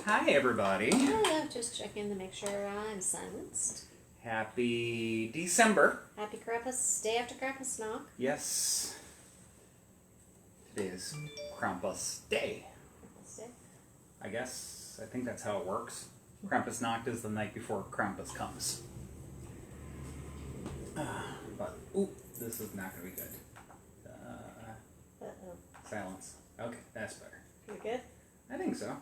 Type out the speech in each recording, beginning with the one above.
Hi, everybody. Hello, just checking to make sure I'm silenced. Happy December. Happy Krampus, day after Krampus knock. Yes. Today is Krampus Day. Krampus day. I guess. I think that's how it works. Krampus Nacht is the night before Krampus comes. But, ooh, this is not going to be good. Uh-oh. Silence. Okay, that's better. You good? I think so.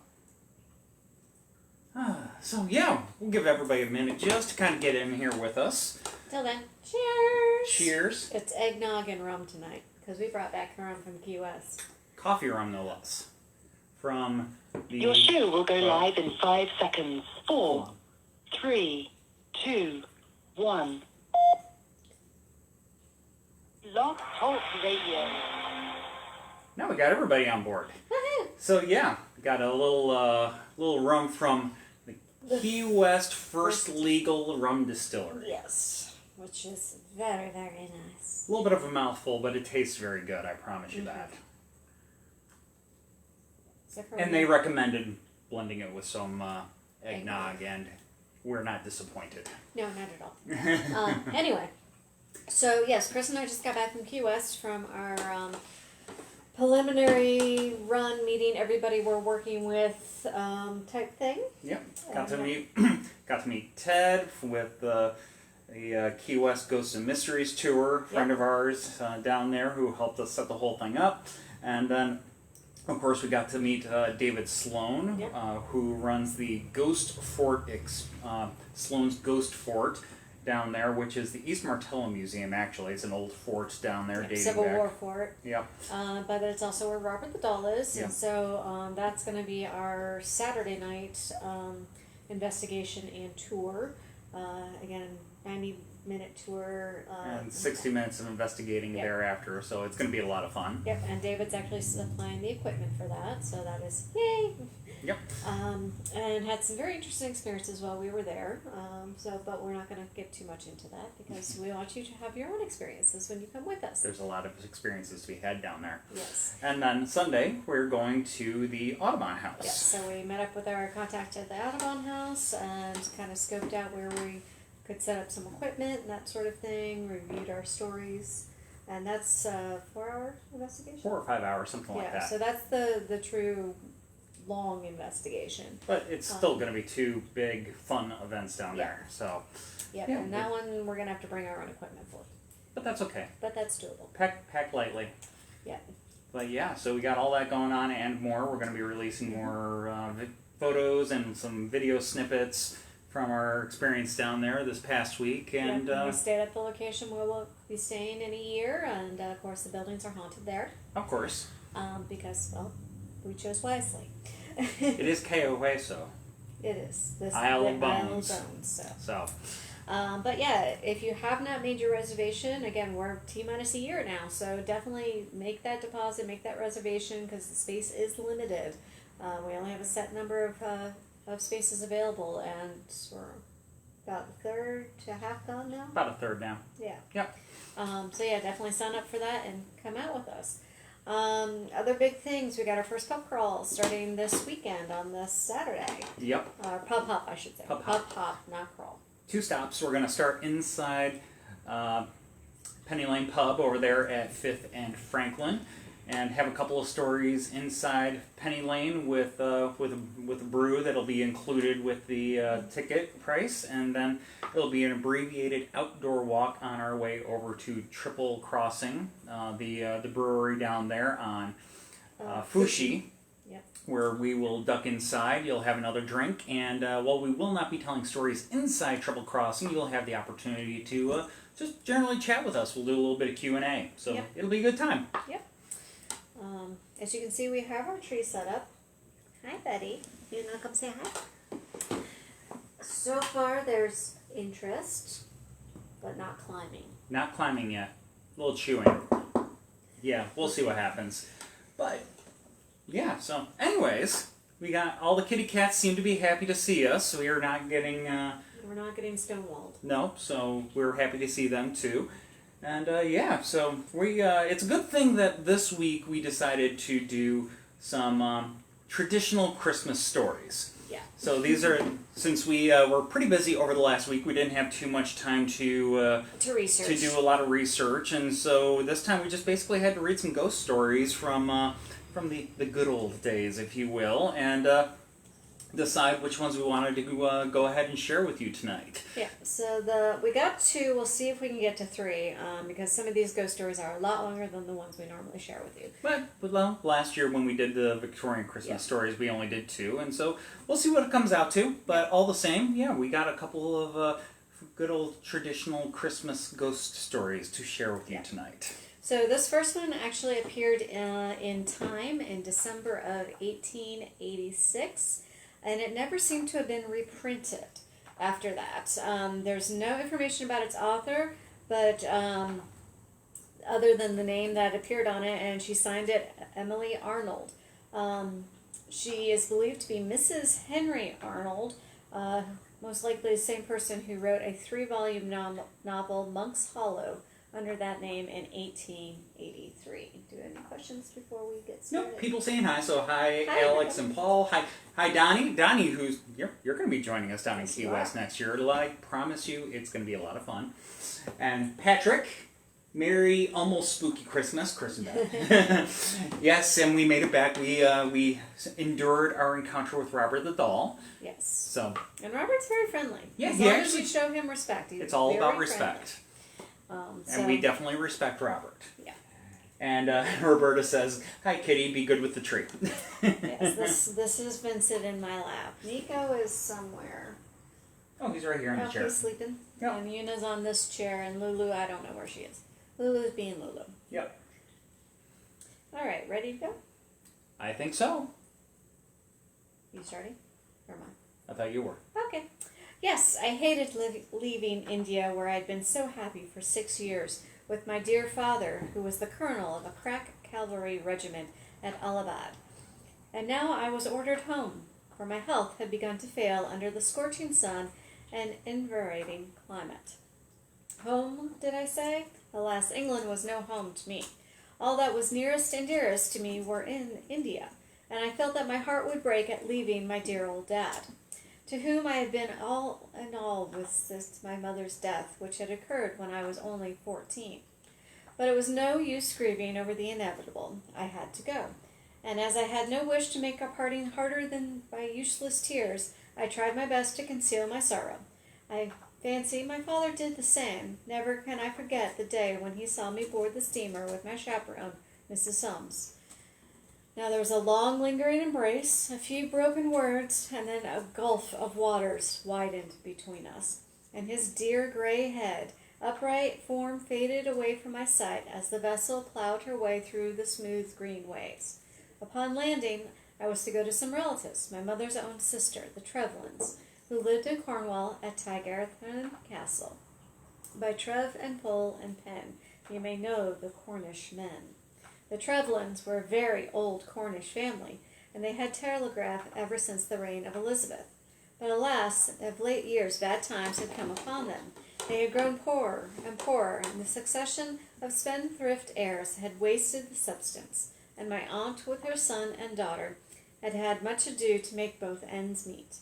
So, yeah, we'll give everybody a minute just to kind of get in here with us. Till then, cheers! Cheers. It's eggnog and rum tonight, because we brought back rum from Key West. Coffee rum, no less. From the... Your show will go live in 5 seconds. 4, 3, 2, 1. Blog Talk Radio. Now we got everybody on board. Woohoo! So yeah, we got a little rum from the Key West First Legal Rum Distillery. Yes, which is very, very nice. A little bit of a mouthful, but it tastes very good, I promise you that. And they recommended blending it with some eggnog, and we're not disappointed. No, not at all. Anyway, so yes, Chris and I just got back from Key West from our preliminary run meeting. Everybody we're working with type thing. Yep, got to meet Ted with the Key West Ghosts and Mysteries tour, friend of ours down there who helped us set the whole thing up, and then. Of course, we got to meet David Sloan, who runs the Ghost Fort, Sloan's Ghost Fort down there, which is the East Martello Museum, actually. It's an old fort down there dating Civil back. War fort. Yep. But it's also where Robert the Doll is. Yep. And so that's going to be our Saturday night investigation and tour. Again, 90-minute tour. And 60 minutes of investigating thereafter, so it's going to be a lot of fun. Yep, and David's actually supplying the equipment for that, so that is yay! Yep. And had some very interesting experiences while we were there. But we're not going to get too much into that because we want you to have your own experiences when you come with us. There's a lot of experiences to be had down there. Yes. And then Sunday, we're going to the Audubon House. Yes, so we met up with our contact at the Audubon House and kind of scoped out where we could set up some equipment and that sort of thing, reviewed our stories, and that's a 4-hour investigation? 4 or 5 hours, something like that. Yeah, so that's the true long investigation. But it's still going to be 2 big, fun events down there, so... Yep, Yeah, and that one we're going to have to bring our own equipment for. But that's okay. But that's doable. Pack lightly. Yeah. But yeah, so we got all that going on and more. We're going to be releasing more photos and some video snippets from our experience down there this past week. And we stayed at the location where we'll be staying in a year, and of course the buildings are haunted there. Of course. Because, well, we chose wisely. It is Cayo Hueso. It is. This Isle of Bones. So. But yeah, if you have not made your reservation, again, we're T-minus a year now, so definitely make that deposit, make that reservation, because the space is limited. We only have a set number of spaces available, and we're about a third to half gone now. About a third now. Yeah. Yep. So yeah, definitely sign up for that and come out with us. Other big things, we got our first pub crawl starting this weekend on this Saturday. Yep. Pub hop, I should say. Pub hop, not crawl. 2 stops. We're going to start inside Penny Lane Pub over there at 5th and Franklin, and have a couple of stories inside Penny Lane with a brew that'll be included with the ticket price, and then it'll be an abbreviated outdoor walk on our way over to Triple Crossing, the brewery down there on Fushi. Yep. Where we will duck inside. You'll have another drink, and while we will not be telling stories inside Triple Crossing, you'll have the opportunity to just generally chat with us. We'll do a little bit of Q&A, so it'll be a good time. Yep. As you can see, we have our tree set up. Hi, Betty. You wanna come say hi? So far, there's interest, but not climbing. Not climbing yet. A little chewing. Yeah, we'll see what happens. But, yeah, so anyways, we got all the kitty cats seem to be happy to see us. We are not getting... We're not getting stonewalled. No, so we're happy to see them too. And yeah, so it's a good thing that this week we decided to do some traditional Christmas stories. Yeah. So these are, since we were pretty busy over the last week, we didn't have too much time to research. to do a lot of research, and so this time we just basically had to read some ghost stories from the good old days, if you will, and decide which ones we wanted to go ahead and share with you tonight. Yeah, so we got 2. We'll see if we can get to 3, because some of these ghost stories are a lot longer than the ones we normally share with you. But well, last year when we did the Victorian Christmas stories, we only did 2, and so we'll see what it comes out to. But all the same, yeah, we got a couple of good old traditional Christmas ghost stories to share with you tonight. So this first one actually appeared in Time in December of 1886, and it never seemed to have been reprinted after that. There's no information about its author, but other than the name that appeared on it, and she signed it Emily Arnold. She is believed to be Mrs. Henry Arnold, most likely the same person who wrote a 3-volume novel, Monk's Hollow, under that name in 1883. Do you have any questions before we get started? Nope, people saying hi. So hi Alex everyone. and Paul. Hi Donnie. Donnie, who's you're going to be joining us down in Yes, Key you West are. next year. I promise you, it's going to be a lot of fun. And Patrick, Merry almost spooky Christmas, Chris and Beth. Yes, and we made it back. We endured our encounter with Robert the doll. Yes. So And Robert's very friendly. Yeah, as he long as actually- we show him respect. He's it's all very about friendly. respect, So, and we definitely respect Robert. Yeah. And Roberta says, "Hi, Kitty. Be good with the tree." Yes, this is Vincent in my lap. Nico is somewhere. Oh, he's right here in the chair. He's sleeping. Yep. And Yuna's on this chair, and Lulu, I don't know where she is. Lulu's being Lulu. Yep. All right, ready to go? I think so. You starting? Or am I? I thought you were. Okay. Yes, I hated leaving India, where I'd been so happy for 6 years with my dear father, who was the colonel of a crack cavalry regiment at Allahabad. And now I was ordered home, for my health had begun to fail under the scorching sun and enervating climate. Home, did I say? Alas, England was no home to me. All that was nearest and dearest to me were in India, and I felt that my heart would break at leaving my dear old dad, to whom I had been all in all since my mother's death, which had occurred when I was only 14. But it was no use grieving over the inevitable. I had to go, and as I had no wish to make our parting harder than by useless tears, I tried my best to conceal my sorrow. I fancy my father did the same. Never can I forget the day when he saw me board the steamer with my chaperone, Mrs. Sums. Now there was a long lingering embrace, a few broken words, and then a gulf of waters widened between us, and his dear gray head, upright form faded away from my sight as the vessel plowed her way through the smooth green waves. Upon landing, I was to go to some relatives, my mother's own sister, the Trevlyns, who lived in Cornwall at Tygherthan Castle. By Trev and Pole and Pen, you may know the Cornish men. The Trevlyns were a very old Cornish family, and they had telegraph ever since the reign of Elizabeth. But alas, of late years bad times had come upon them. They had grown poorer and poorer, and the succession of spendthrift heirs had wasted the substance, and my aunt with her son and daughter had had much ado to make both ends meet.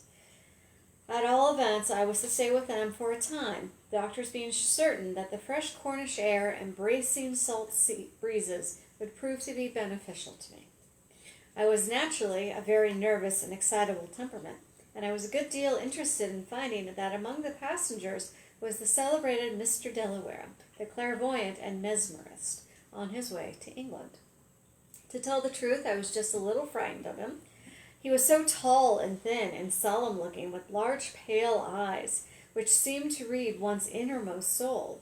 At all events, I was to stay with them for a time, doctors being certain that the fresh Cornish air and bracing salt sea breezes would prove to be beneficial to me. I was naturally a very nervous and excitable temperament, and I was a good deal interested in finding that among the passengers was the celebrated Mr. Delaware, the clairvoyant and mesmerist, on his way to England. To tell the truth, I was just a little frightened of him. He was so tall and thin and solemn-looking, with large pale eyes, which seemed to read one's innermost soul.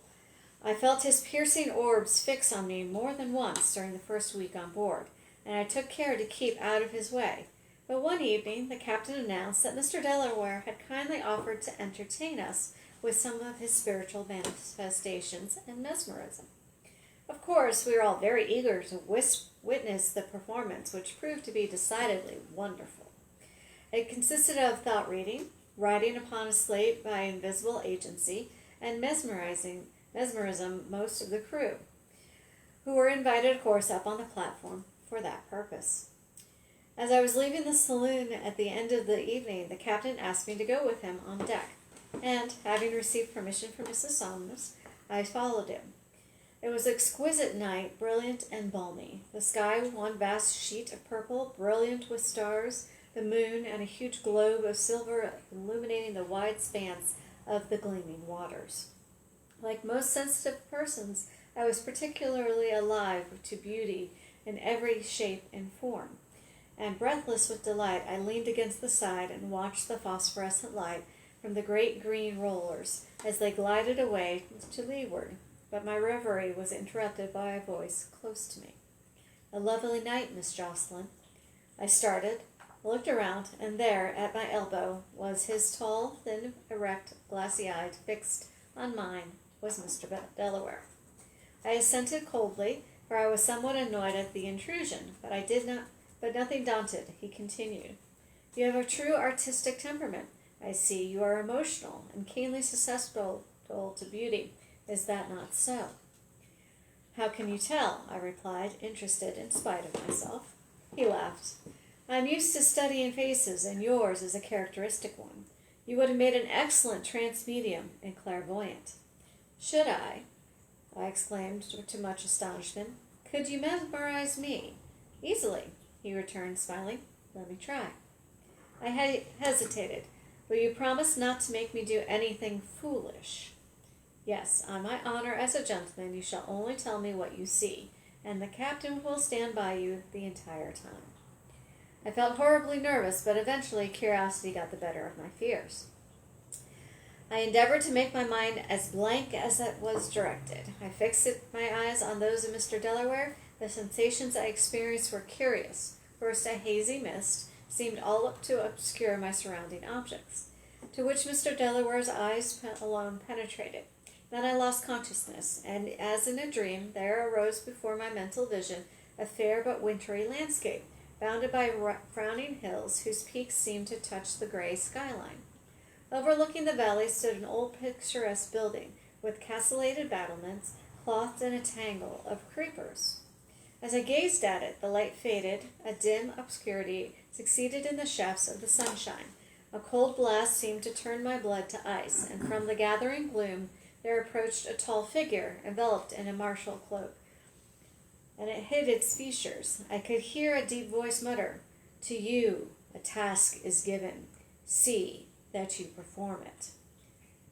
I felt his piercing orbs fix on me more than once during the first week on board, and I took care to keep out of his way. But one evening the captain announced that Mr. Delaware had kindly offered to entertain us with some of his spiritual manifestations and mesmerism. Of course, we were all very eager to witness the performance, which proved to be decidedly wonderful. It consisted of thought reading, writing upon a slate by invisible agency, and mesmerism most of the crew, who were invited, of course, up on the platform for that purpose. As I was leaving the saloon at the end of the evening, the captain asked me to go with him on deck, and, having received permission from Mrs. Somers, I followed him. It was an exquisite night, brilliant and balmy. The sky one vast sheet of purple, brilliant with stars, the moon, and a huge globe of silver illuminating the wide spans of the gleaming waters. Like most sensitive persons, I was particularly alive to beauty in every shape and form, and breathless with delight, I leaned against the side and watched the phosphorescent light from the great green rollers as they glided away to leeward. But my reverie was interrupted by a voice close to me. "A lovely night, Miss Jocelyn." I started, looked around, and there, at my elbow, was his tall, thin, erect, glassy-eyed, fixed on mine, was Mr. Delaware. I assented coldly, for I was somewhat annoyed at the intrusion, but nothing daunted, he continued. "You have a true artistic temperament. I see you are emotional and keenly susceptible to beauty. Is that not so?" "How can you tell?" I replied, interested in spite of myself. He laughed. "I'm used to studying faces, and yours is a characteristic one. You would have made an excellent trance medium and clairvoyant." "Should I?" I exclaimed to much astonishment. "Could you mesmerize me?" "Easily," he returned, smiling. "Let me try." I hesitated. "Will you promise not to make me do anything foolish?" "Yes, on my honor as a gentleman, you shall only tell me what you see, and the captain will stand by you the entire time." I felt horribly nervous, but eventually curiosity got the better of my fears. I endeavored to make my mind as blank as it was directed. I fixed my eyes on those of Mr. Delaware. The sensations I experienced were curious. First, a hazy mist seemed all up to obscure my surrounding objects, to which Mr. Delaware's eyes alone penetrated. Then I lost consciousness, and as in a dream, there arose before my mental vision a fair but wintry landscape, bounded by frowning hills whose peaks seemed to touch the gray skyline. Overlooking the valley stood an old picturesque building, with castellated battlements, clothed in a tangle of creepers. As I gazed at it, the light faded, a dim obscurity succeeded in the shafts of the sunshine. A cold blast seemed to turn my blood to ice, and from the gathering gloom there approached a tall figure, enveloped in a martial cloak, and it hid its features. I could hear a deep voice mutter, "To you a task is given. See that you perform it."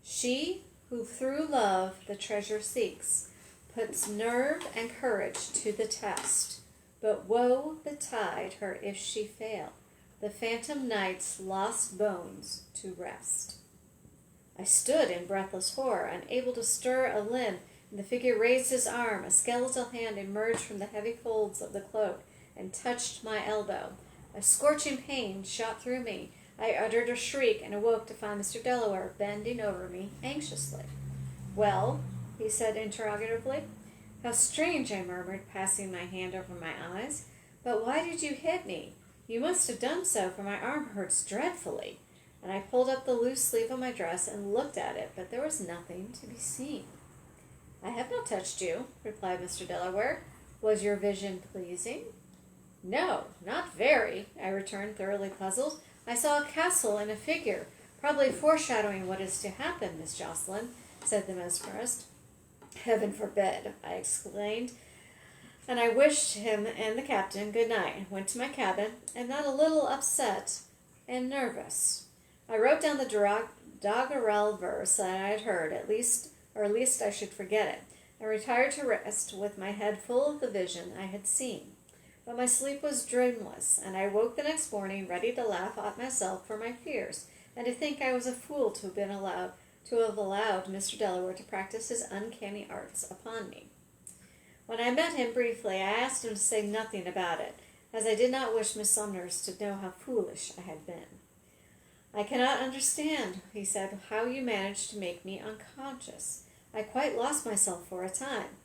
She who through love the treasure seeks puts nerve and courage to the test, but woe betide her if she fail the phantom knight's lost bones to rest. I stood in breathless horror, unable to stir a limb, and the figure raised his arm. A skeletal hand emerged from the heavy folds of the cloak and touched my elbow. A scorching pain shot through me. I uttered a shriek and awoke to find Mr. Delaware bending over me anxiously. "Well?" he said interrogatively. "How strange," I murmured, passing my hand over my eyes. "But why did you hit me? You must have done so, for my arm hurts dreadfully." And I pulled up the loose sleeve of my dress and looked at it, but there was nothing to be seen. "I have not touched you," replied Mr. Delaware. "Was your vision pleasing?" "No, not very," I returned, thoroughly puzzled. "I saw a castle and a figure, probably foreshadowing what is to happen, Miss Jocelyn," said the mesmerist. "Heaven forbid!" I exclaimed, and I wished him and the captain good night, went to my cabin, and not a little upset and nervous. I wrote down the doggerel verse that I had heard, at least I should forget it, and retired to rest with my head full of the vision I had seen. But my sleep was dreamless, and I woke the next morning ready to laugh at myself for my fears, and to think I was a fool to have allowed Mr. Delaware to practice his uncanny arts upon me. When I met him briefly, I asked him to say nothing about it, as I did not wish Miss Sumners to know how foolish I had been. "I cannot understand," he said, "how you managed to make me unconscious. I quite lost myself for a time."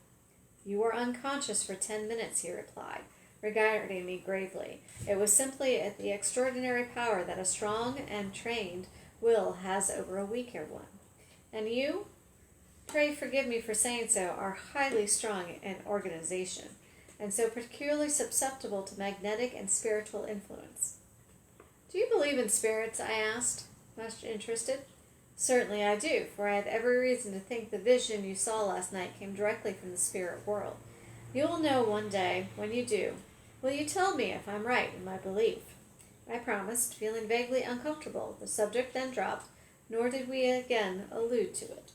"You were unconscious for 10 minutes," he replied, regarding me gravely. "It was simply the extraordinary power that a strong and trained will has over a weaker one. And you, pray forgive me for saying so, are highly strong in organization, and so peculiarly susceptible to magnetic and spiritual influence. Do you believe in spirits? I asked, much interested. Certainly I do, for I have every reason to think the vision you saw last night came directly from the spirit world. You will know one day, when you do. Will you tell me if I'm right in my belief? I promised, feeling vaguely uncomfortable. The subject then dropped, nor did we again allude to it.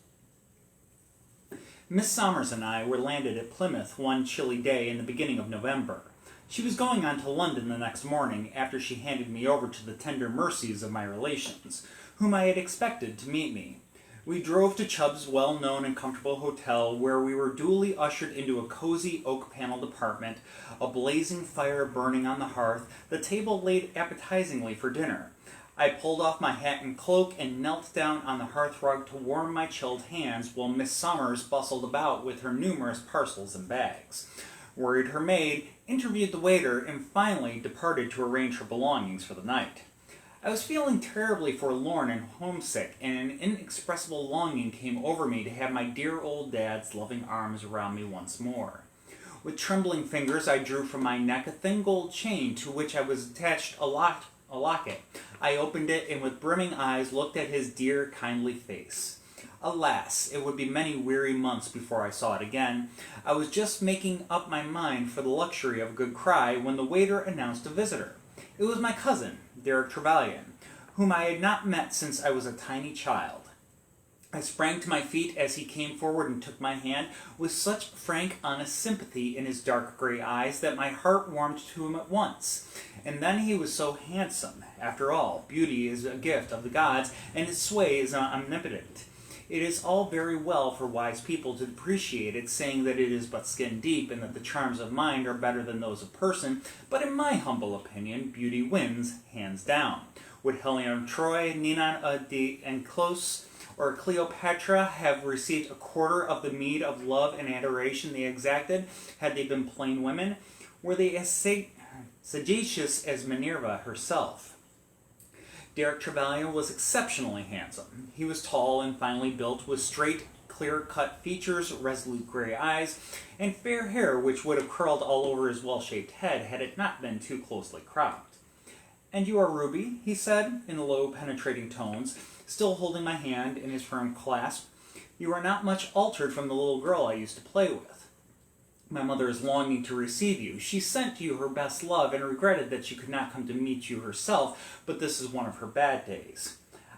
Miss Somers and I were landed at Plymouth one chilly day in the beginning of November. She was going on to London the next morning after she handed me over to the tender mercies of my relations, whom I had expected to meet me. We drove to Chubb's well-known and comfortable hotel, where we were duly ushered into a cozy oak-paneled apartment, a blazing fire burning on the hearth, the table laid appetizingly for dinner. I pulled off my hat and cloak and knelt down on the hearthrug to warm my chilled hands while Miss Somers bustled about with her numerous parcels and bags, worried her maid, interviewed the waiter, and finally departed to arrange her belongings for the night. I was feeling terribly forlorn and homesick, and an inexpressible longing came over me to have my dear old dad's loving arms around me once more. With trembling fingers, I drew from my neck a thin gold chain to which I was attached a locket. I opened it, and with brimming eyes looked at his dear, kindly face. Alas, it would be many weary months before I saw it again. I was just making up my mind for the luxury of a good cry when the waiter announced a visitor. It was my cousin, Derek Trevelyan, whom I had not met since I was a tiny child. I sprang to my feet as he came forward and took my hand with such frank, honest sympathy in his dark gray eyes that my heart warmed to him at once. And then he was so handsome. After all, beauty is a gift of the gods, and its sway is omnipotent. It is all very well for wise people to appreciate it, saying that it is but skin deep and that the charms of mind are better than those of person, but in my humble opinion, beauty wins, hands down. Would Helena of Troy, Ninon de Enclos, or Cleopatra have received a quarter of the meed of love and adoration they exacted had they been plain women? Were they as sagacious as Minerva herself? Derek Trevelyan was exceptionally handsome. He was tall and finely built, with straight, clear-cut features, resolute gray eyes, and fair hair which would have curled all over his well-shaped head had it not been too closely cropped. "And you are Ruby?" he said, in low, penetrating tones, still holding my hand in his firm clasp. "You are not much altered from the little girl I used to play with. My mother is longing to receive you. She sent you her best love and regretted that she could not come to meet you herself, but this is one of her bad days."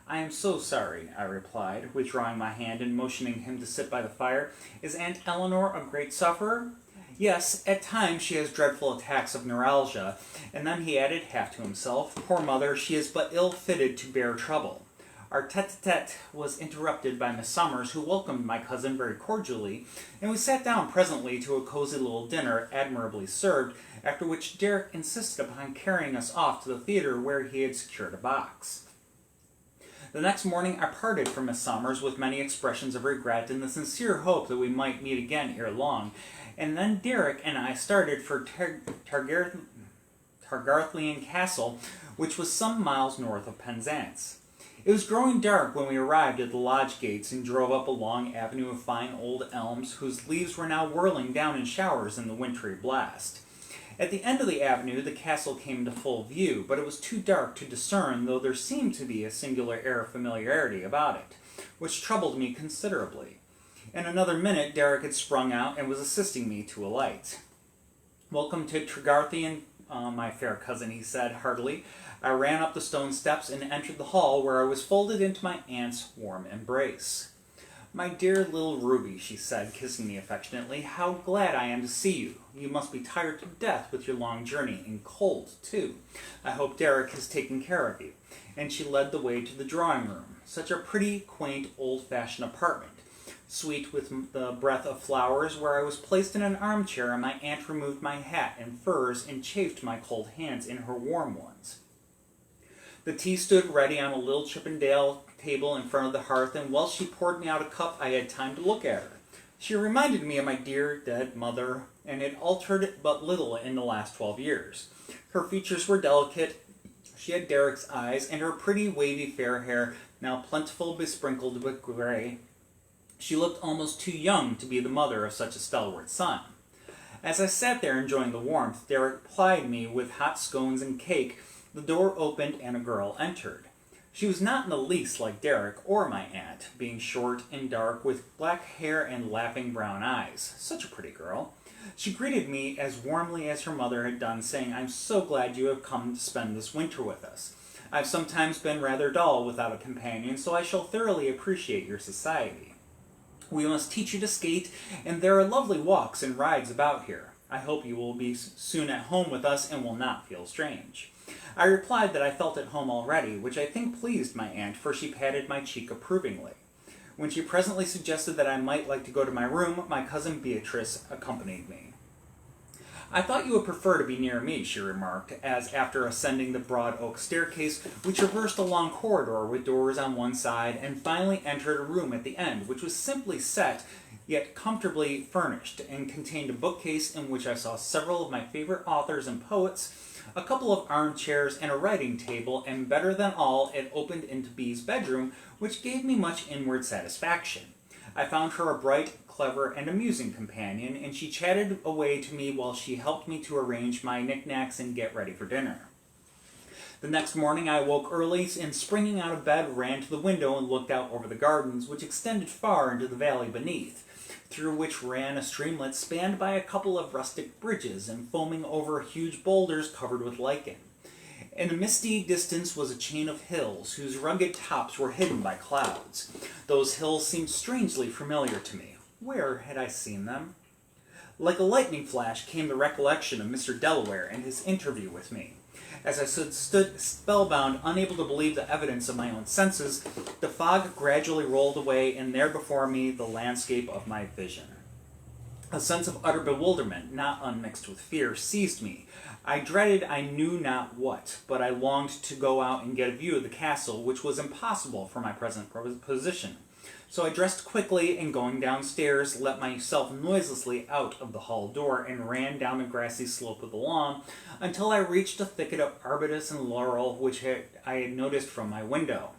"I am so sorry," I replied, withdrawing my hand and motioning him to sit by the fire. "Is Aunt Eleanor a great sufferer?" "Yes, at times she has dreadful attacks of neuralgia." And then he added, half to himself, "Poor mother, she is but ill-fitted to bear trouble." Our tete-a-tete was interrupted by Miss Somers, who welcomed my cousin very cordially, and we sat down presently to a cozy little dinner, admirably served, after which Derek insisted upon carrying us off to the theater where he had secured a box. The next morning I parted from Miss Somers with many expressions of regret and the sincere hope that we might meet again ere long, and then Derek and I started for Targarthenian Castle, which was some miles north of Penzance. It was growing dark when we arrived at the lodge gates and drove up a long avenue of fine old elms whose leaves were now whirling down in showers in the wintry blast. At the end of the avenue the castle came into full view, but it was too dark to discern, though there seemed to be a singular air of familiarity about it, which troubled me considerably. In another minute Derek had sprung out and was assisting me to alight. "Welcome to Tregarthian, my fair cousin," he said heartily. I ran up the stone steps and entered the hall, where I was folded into my aunt's warm embrace. "My dear little Ruby," she said, kissing me affectionately, "how glad I am to see you. You must be tired to death with your long journey, and cold, too. I hope Derek has taken care of you." And she led the way to the drawing-room, such a pretty, quaint, old-fashioned apartment, sweet with the breath of flowers, where I was placed in an armchair, and my aunt removed my hat and furs and chafed my cold hands in her warm ones. The tea stood ready on a little Chippendale table in front of the hearth, and while she poured me out a cup, I had time to look at her. She reminded me of my dear dead mother, and had altered but little in the last 12 years. Her features were delicate, she had Derek's eyes, and her pretty wavy fair hair, now plentiful besprinkled with gray. She looked almost too young to be the mother of such a stalwart son. As I sat there enjoying the warmth, Derek plied me with hot scones and cake. The door opened and a girl entered. She was not in the least like Derek or my aunt, being short and dark with black hair and laughing brown eyes. Such a pretty girl. She greeted me as warmly as her mother had done, saying, "I'm so glad you have come to spend this winter with us. I've sometimes been rather dull without a companion, so I shall thoroughly appreciate your society. We must teach you to skate, and there are lovely walks and rides about here. I hope you will be soon at home with us and will not feel strange." I replied that I felt at home already, which I think pleased my aunt, for she patted my cheek approvingly. When she presently suggested that I might like to go to my room, my cousin Beatrice accompanied me. "I thought you would prefer to be near me," she remarked, as after ascending the broad oak staircase, we traversed a long corridor with doors on one side, and finally entered a room at the end, which was simply set, yet comfortably furnished, and contained a bookcase in which I saw several of my favorite authors and poets, a couple of armchairs, and a writing table, and better than all, it opened into Bee's bedroom, which gave me much inward satisfaction. I found her a bright, clever, and amusing companion, and she chatted away to me while she helped me to arrange my knickknacks and get ready for dinner. The next morning I woke early, and springing out of bed ran to the window and looked out over the gardens, which extended far into the valley beneath, through which ran a streamlet spanned by a couple of rustic bridges and foaming over huge boulders covered with lichen. In the misty distance was a chain of hills whose rugged tops were hidden by clouds. Those hills seemed strangely familiar to me. Where had I seen them? Like a lightning flash came the recollection of Mr. Delaware and his interview with me. As I stood spellbound, unable to believe the evidence of my own senses, the fog gradually rolled away, and there before me the landscape of my vision. A sense of utter bewilderment, not unmixed with fear, seized me. I dreaded I knew not what, but I longed to go out and get a view of the castle, which was impossible for my present position. So I dressed quickly, and going downstairs, let myself noiselessly out of the hall door and ran down the grassy slope of the lawn until I reached a thicket of arbutus and laurel which I had noticed from my window.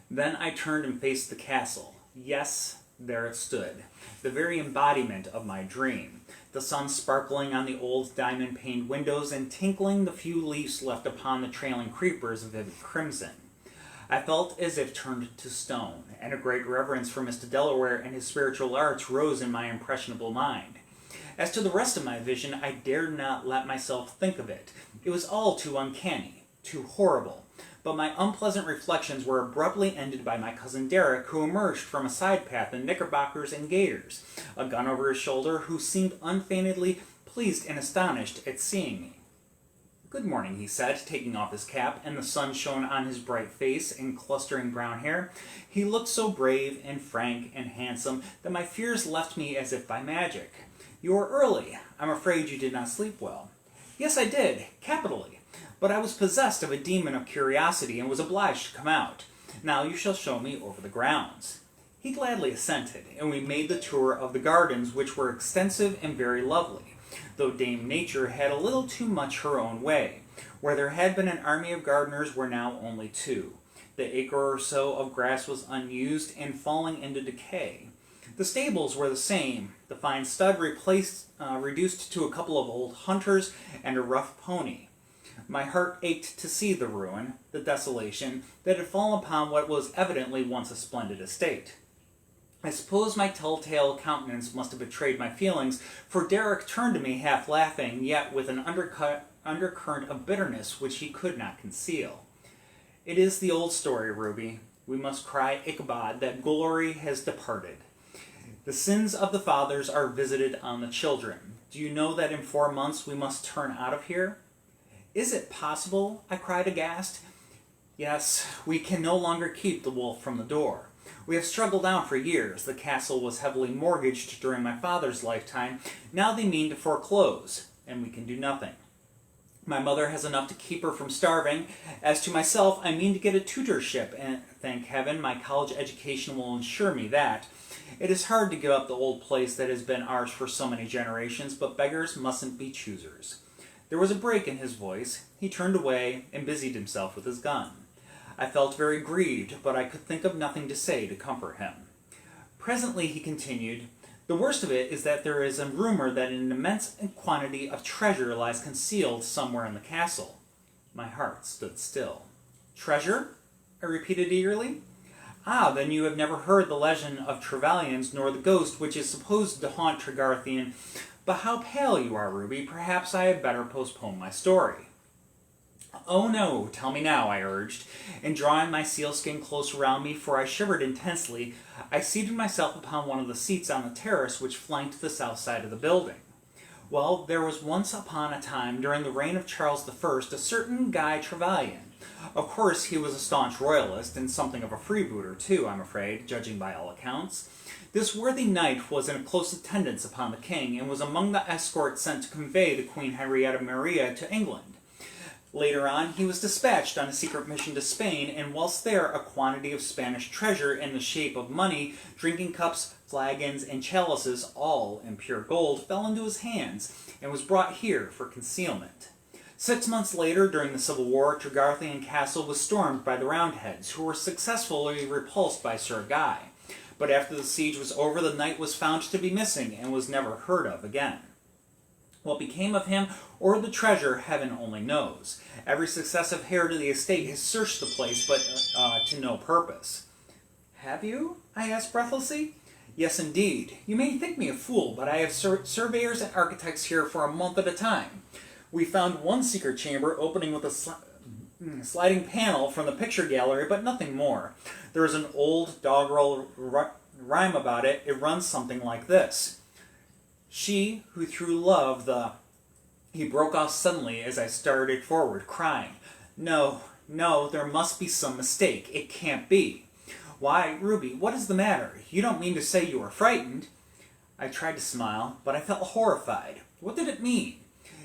Then I turned and faced the castle. Yes, there it stood, the very embodiment of my dream, the sun sparkling on the old diamond-paned windows and tinkling the few leaves left upon the trailing creepers of vivid crimson. I felt as if turned to stone, and a great reverence for Mr. Delaware and his spiritual arts rose in my impressionable mind. As to the rest of my vision, I dared not let myself think of it. It was all too uncanny, too horrible. But my unpleasant reflections were abruptly ended by my cousin Derek, who emerged from a side path in knickerbockers and gaiters, a gun over his shoulder, who seemed unfeignedly pleased and astonished at seeing me. "Good morning," he said, taking off his cap, and the sun shone on his bright face and clustering brown hair. He looked so brave and frank and handsome that my fears left me as if by magic. "You are early. I'm afraid you did not sleep well." "Yes, I did, capitally. But I was possessed of a demon of curiosity and was obliged to come out. Now you shall show me over the grounds." He gladly assented, and we made the tour of the gardens, which were extensive and very lovely, though Dame Nature had a little too much her own way. Where there had been an army of gardeners were now only two. The acre or so of grass was unused and falling into decay. The stables were the same, the fine stud reduced to a couple of old hunters and a rough pony. My heart ached to see the ruin, the desolation, that had fallen upon what was evidently once a splendid estate. I suppose my telltale countenance must have betrayed my feelings, for Derek turned to me half laughing, yet with an undercurrent of bitterness which he could not conceal. "It is the old story, Ruby. We must cry Ichabod that glory has departed. The sins of the fathers are visited on the children. Do you know that in 4 months we must turn out of here?" "Is it possible?" I cried aghast. "Yes, we can no longer keep the wolf from the door. We have struggled on for years. The castle was heavily mortgaged during my father's lifetime. Now they mean to foreclose, and we can do nothing. My mother has enough to keep her from starving. As to myself, I mean to get a tutorship, and thank heaven my college education will ensure me that. It is hard to give up the old place that has been ours for so many generations, but beggars mustn't be choosers." There was a break in his voice. He turned away and busied himself with his gun. I felt very grieved, but I could think of nothing to say to comfort him. Presently he continued, The worst of it is that there is a rumor that an immense quantity of treasure lies concealed somewhere in the castle. My heart stood still. Treasure? I repeated eagerly. Ah, then you have never heard the legend of Trevelyan's nor the ghost which is supposed to haunt Tregarthian. But how pale you are, Ruby. Perhaps I had better postpone my story. Oh no, tell me now, I urged, and drawing my sealskin close around me, for I shivered intensely, I seated myself upon one of the seats on the terrace which flanked the south side of the building. Well, there was once upon a time, during the reign of Charles I, a certain Guy Trevelyan. Of course, he was a staunch royalist, and something of a freebooter too, I'm afraid, judging by all accounts. This worthy knight was in close attendance upon the king, and was among the escort sent to convey the Queen Henrietta Maria to England. Later on, he was dispatched on a secret mission to Spain, and whilst there, a quantity of Spanish treasure in the shape of money, drinking cups, flagons, and chalices, all in pure gold, fell into his hands, and was brought here for concealment. 6 months later, during the Civil War, Tregarthian Castle was stormed by the Roundheads, who were successfully repulsed by Sir Guy. But after the siege was over, the knight was found to be missing, and was never heard of again. What became of him or the treasure, heaven only knows. Every successive heir to the estate has searched the place, but to no purpose. Have you? I asked breathlessly. Yes, indeed. You may think me a fool, but I have surveyors and architects here for a month at a time. We found one secret chamber opening with a sliding panel from the picture gallery, but nothing more. There is an old doggerel rhyme about it. It runs something like this. She who through love He broke off suddenly as I started forward, crying, No, no, there must be some mistake. It can't be. Why, Ruby, what is the matter? You don't mean to say you are frightened? I tried to smile, but I felt horrified. What did it mean?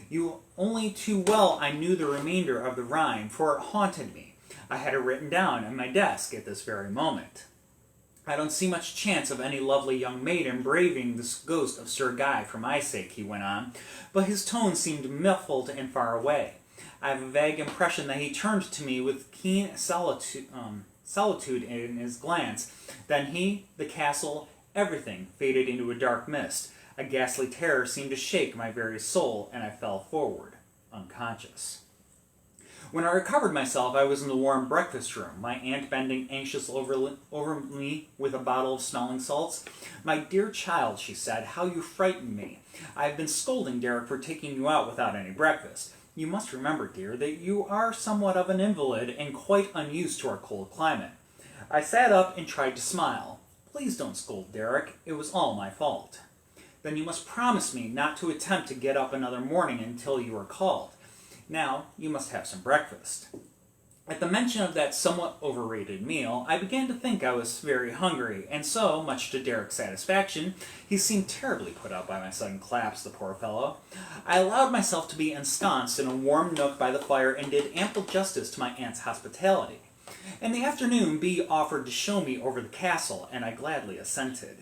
You only too well I knew the remainder of the rhyme, for it haunted me. I had it written down on my desk at this very moment. I don't see much chance of any lovely young maiden braving this ghost of Sir Guy for my sake, he went on, but his tone seemed muffled and far away. I have a vague impression that he turned to me with keen solitude in his glance. Then he, the castle, everything faded into a dark mist. A ghastly terror seemed to shake my very soul, and I fell forward, unconscious. When I recovered myself, I was in the warm breakfast room, my aunt bending anxious over me with a bottle of smelling salts. My dear child, she said, how you frightened me. I have been scolding Derek for taking you out without any breakfast. You must remember, dear, that you are somewhat of an invalid and quite unused to our cold climate. I sat up and tried to smile. Please don't scold, Derek. It was all my fault. Then you must promise me not to attempt to get up another morning until you are called. Now, you must have some breakfast. At the mention of that somewhat overrated meal, I began to think I was very hungry, and so, much to Derek's satisfaction, he seemed terribly put out by my sudden collapse, the poor fellow. I allowed myself to be ensconced in a warm nook by the fire and did ample justice to my aunt's hospitality. In the afternoon, Bea offered to show me over the castle, and I gladly assented.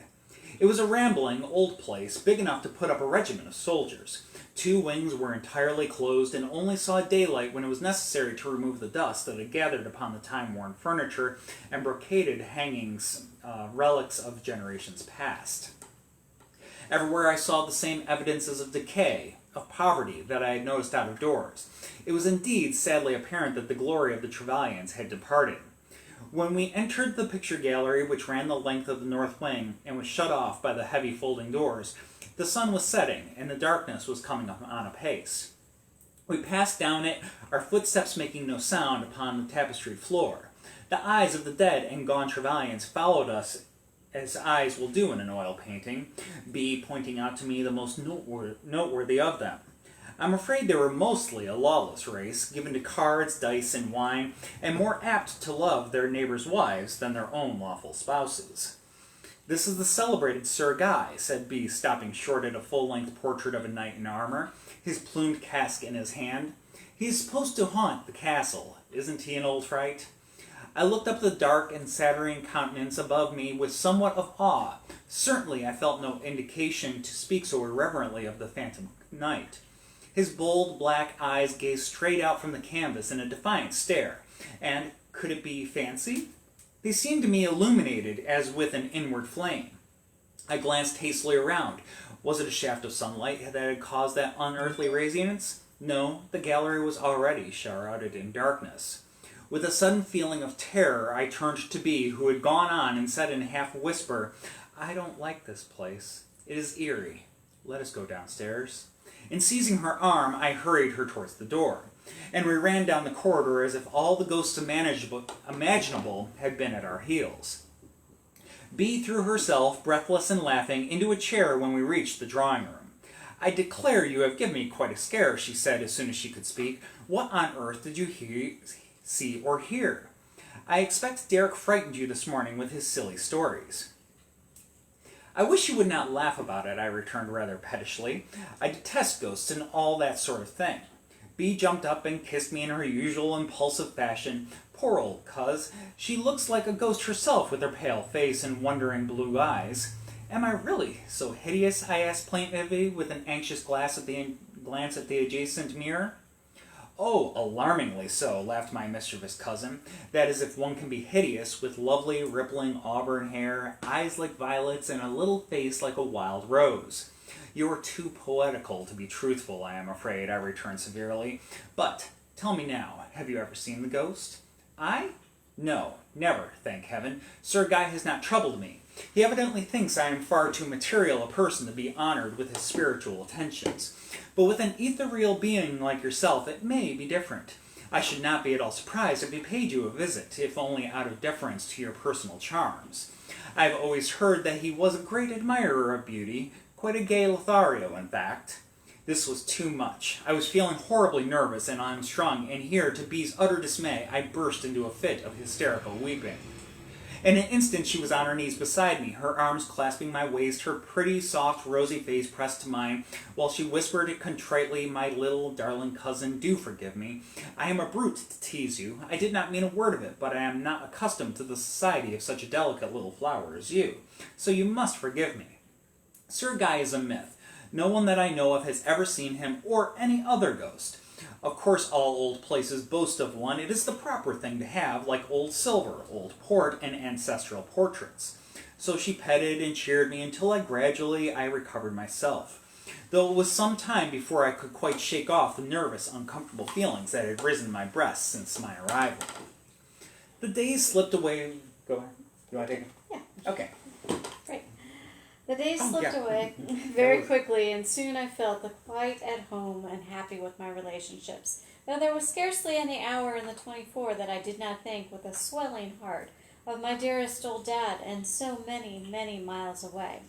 It was a rambling, old place, big enough to put up a regiment of soldiers. 2 wings were entirely closed and only saw daylight when it was necessary to remove the dust that had gathered upon the time-worn furniture and brocaded hangings, relics of generations past. Everywhere I saw the same evidences of decay, of poverty, that I had noticed out of doors. It was indeed sadly apparent that the glory of the Trevelyan's had departed. When we entered the picture gallery, which ran the length of the north wing and was shut off by the heavy folding doors, the sun was setting, and the darkness was coming on apace. We passed down it, our footsteps making no sound upon the tapestried floor. The eyes of the dead and gone Trevelyan's followed us as eyes will do in an oil painting, Bea pointing out to me the most noteworthy of them. I'm afraid they were mostly a lawless race, given to cards, dice, and wine, and more apt to love their neighbors' wives than their own lawful spouses. This is the celebrated Sir Guy, said Bea, stopping short at a full-length portrait of a knight in armor, his plumed casque in his hand. He is supposed to haunt the castle. Isn't he an old fright? I looked up the dark and saturnine countenance above me with somewhat of awe. Certainly I felt no indication to speak so irreverently of the phantom knight. His bold black eyes gazed straight out from the canvas in a defiant stare, and could it be fancy? They seemed to me illuminated as with an inward flame. I glanced hastily around. Was it a shaft of sunlight that had caused that unearthly radiance? No, the gallery was already shrouded in darkness. With a sudden feeling of terror, I turned to Bee, who had gone on and said in a half-whisper, "I don't like this place. It is eerie. Let us go downstairs." And seizing her arm, I hurried her towards the door, and we ran down the corridor as if all the ghosts imaginable had been at our heels. Bee threw herself, breathless and laughing, into a chair when we reached the drawing room. "I declare you have given me quite a scare," she said as soon as she could speak. "What on earth did you see or hear? I expect Derek frightened you this morning with his silly stories." "I wish you would not laugh about it," I returned rather pettishly. "I detest ghosts and all that sort of thing." Bee jumped up and kissed me in her usual impulsive fashion. Poor old coz, she looks like a ghost herself with her pale face and wondering blue eyes. "Am I really so hideous?" I asked plaintively with an anxious glance at the adjacent mirror. "Oh, alarmingly so," laughed my mischievous cousin. "That is if one can be hideous, with lovely rippling auburn hair, eyes like violets, and a little face like a wild rose." "You are too poetical to be truthful, I am afraid," I returned severely. "But, tell me now, have you ever seen the ghost?" "I? No, never, thank heaven. Sir Guy has not troubled me. He evidently thinks I am far too material a person to be honored with his spiritual attentions. But with an ethereal being like yourself, it may be different. I should not be at all surprised if he paid you a visit, if only out of deference to your personal charms. I have always heard that he was a great admirer of beauty, quite a gay Lothario, in fact." This was too much. I was feeling horribly nervous and unstrung, and here, to Bee's utter dismay, I burst into a fit of hysterical weeping. In an instant she was on her knees beside me, her arms clasping my waist, her pretty, soft, rosy face pressed to mine, while she whispered contritely, "My little, darling cousin, do forgive me. I am a brute to tease you. I did not mean a word of it, but I am not accustomed to the society of such a delicate little flower as you, so you must forgive me. Sir Guy is a myth. No one that I know of has ever seen him or any other ghost. Of course all old places boast of one. It is the proper thing to have, like old silver, old port, and ancestral portraits." So she petted and cheered me until gradually I recovered myself, though it was some time before I could quite shake off the nervous, uncomfortable feelings that had risen in my breast since my arrival. The days slipped away. Go ahead. You want to take it? Yeah. Okay. Right. The days slipped yeah. away very quickly, and soon I felt quite at home and happy with my relationships, though there was scarcely any hour in the 24 that I did not think with a swelling heart of my dearest old dad, and so many, many miles away.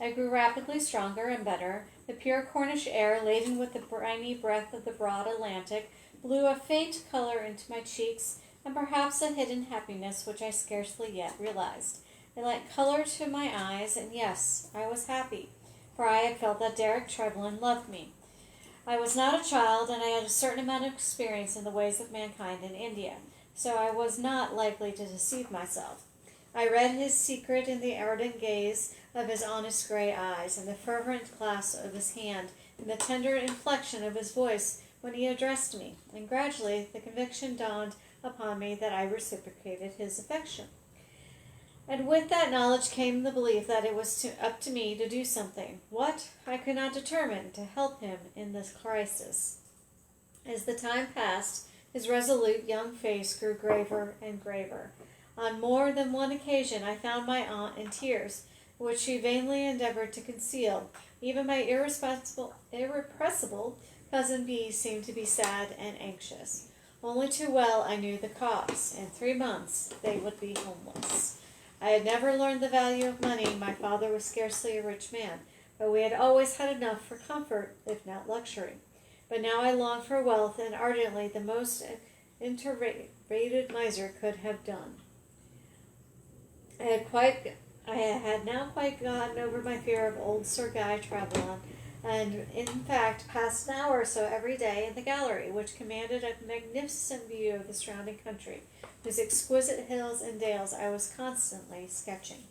I grew rapidly stronger and better. The pure Cornish air, laden with the briny breath of the broad Atlantic, blew a faint color into my cheeks, and perhaps a hidden happiness which I scarcely yet realized. It lent color to my eyes, and yes, I was happy, for I had felt that Derek Trevelyan loved me. I was not a child, and I had a certain amount of experience in the ways of mankind in India, so I was not likely to deceive myself. I read his secret in the ardent gaze of his honest gray eyes, and the fervent clasp of his hand, and the tender inflection of his voice when he addressed me, and gradually the conviction dawned upon me that I reciprocated his affection. And with that knowledge came the belief that it was up to me to do something. What? I could not determine, to help him in this crisis. As the time passed, his resolute young face grew graver and graver. On more than one occasion I found my aunt in tears, which she vainly endeavored to conceal. Even my irrepressible cousin Bee seemed to be sad and anxious. Only too well I knew the cause. In 3 months they would be homeless. I had never learned the value of money. My father was scarcely a rich man, but we had always had enough for comfort, if not luxury. But now I longed for wealth, and ardently the most inveterate miser could have done. I had now quite gotten over my fear of old Sir Guy Trevelyan, and in fact passed an hour or so every day in the gallery, which commanded a magnificent view of the surrounding country, whose exquisite hills and dales I was constantly sketching.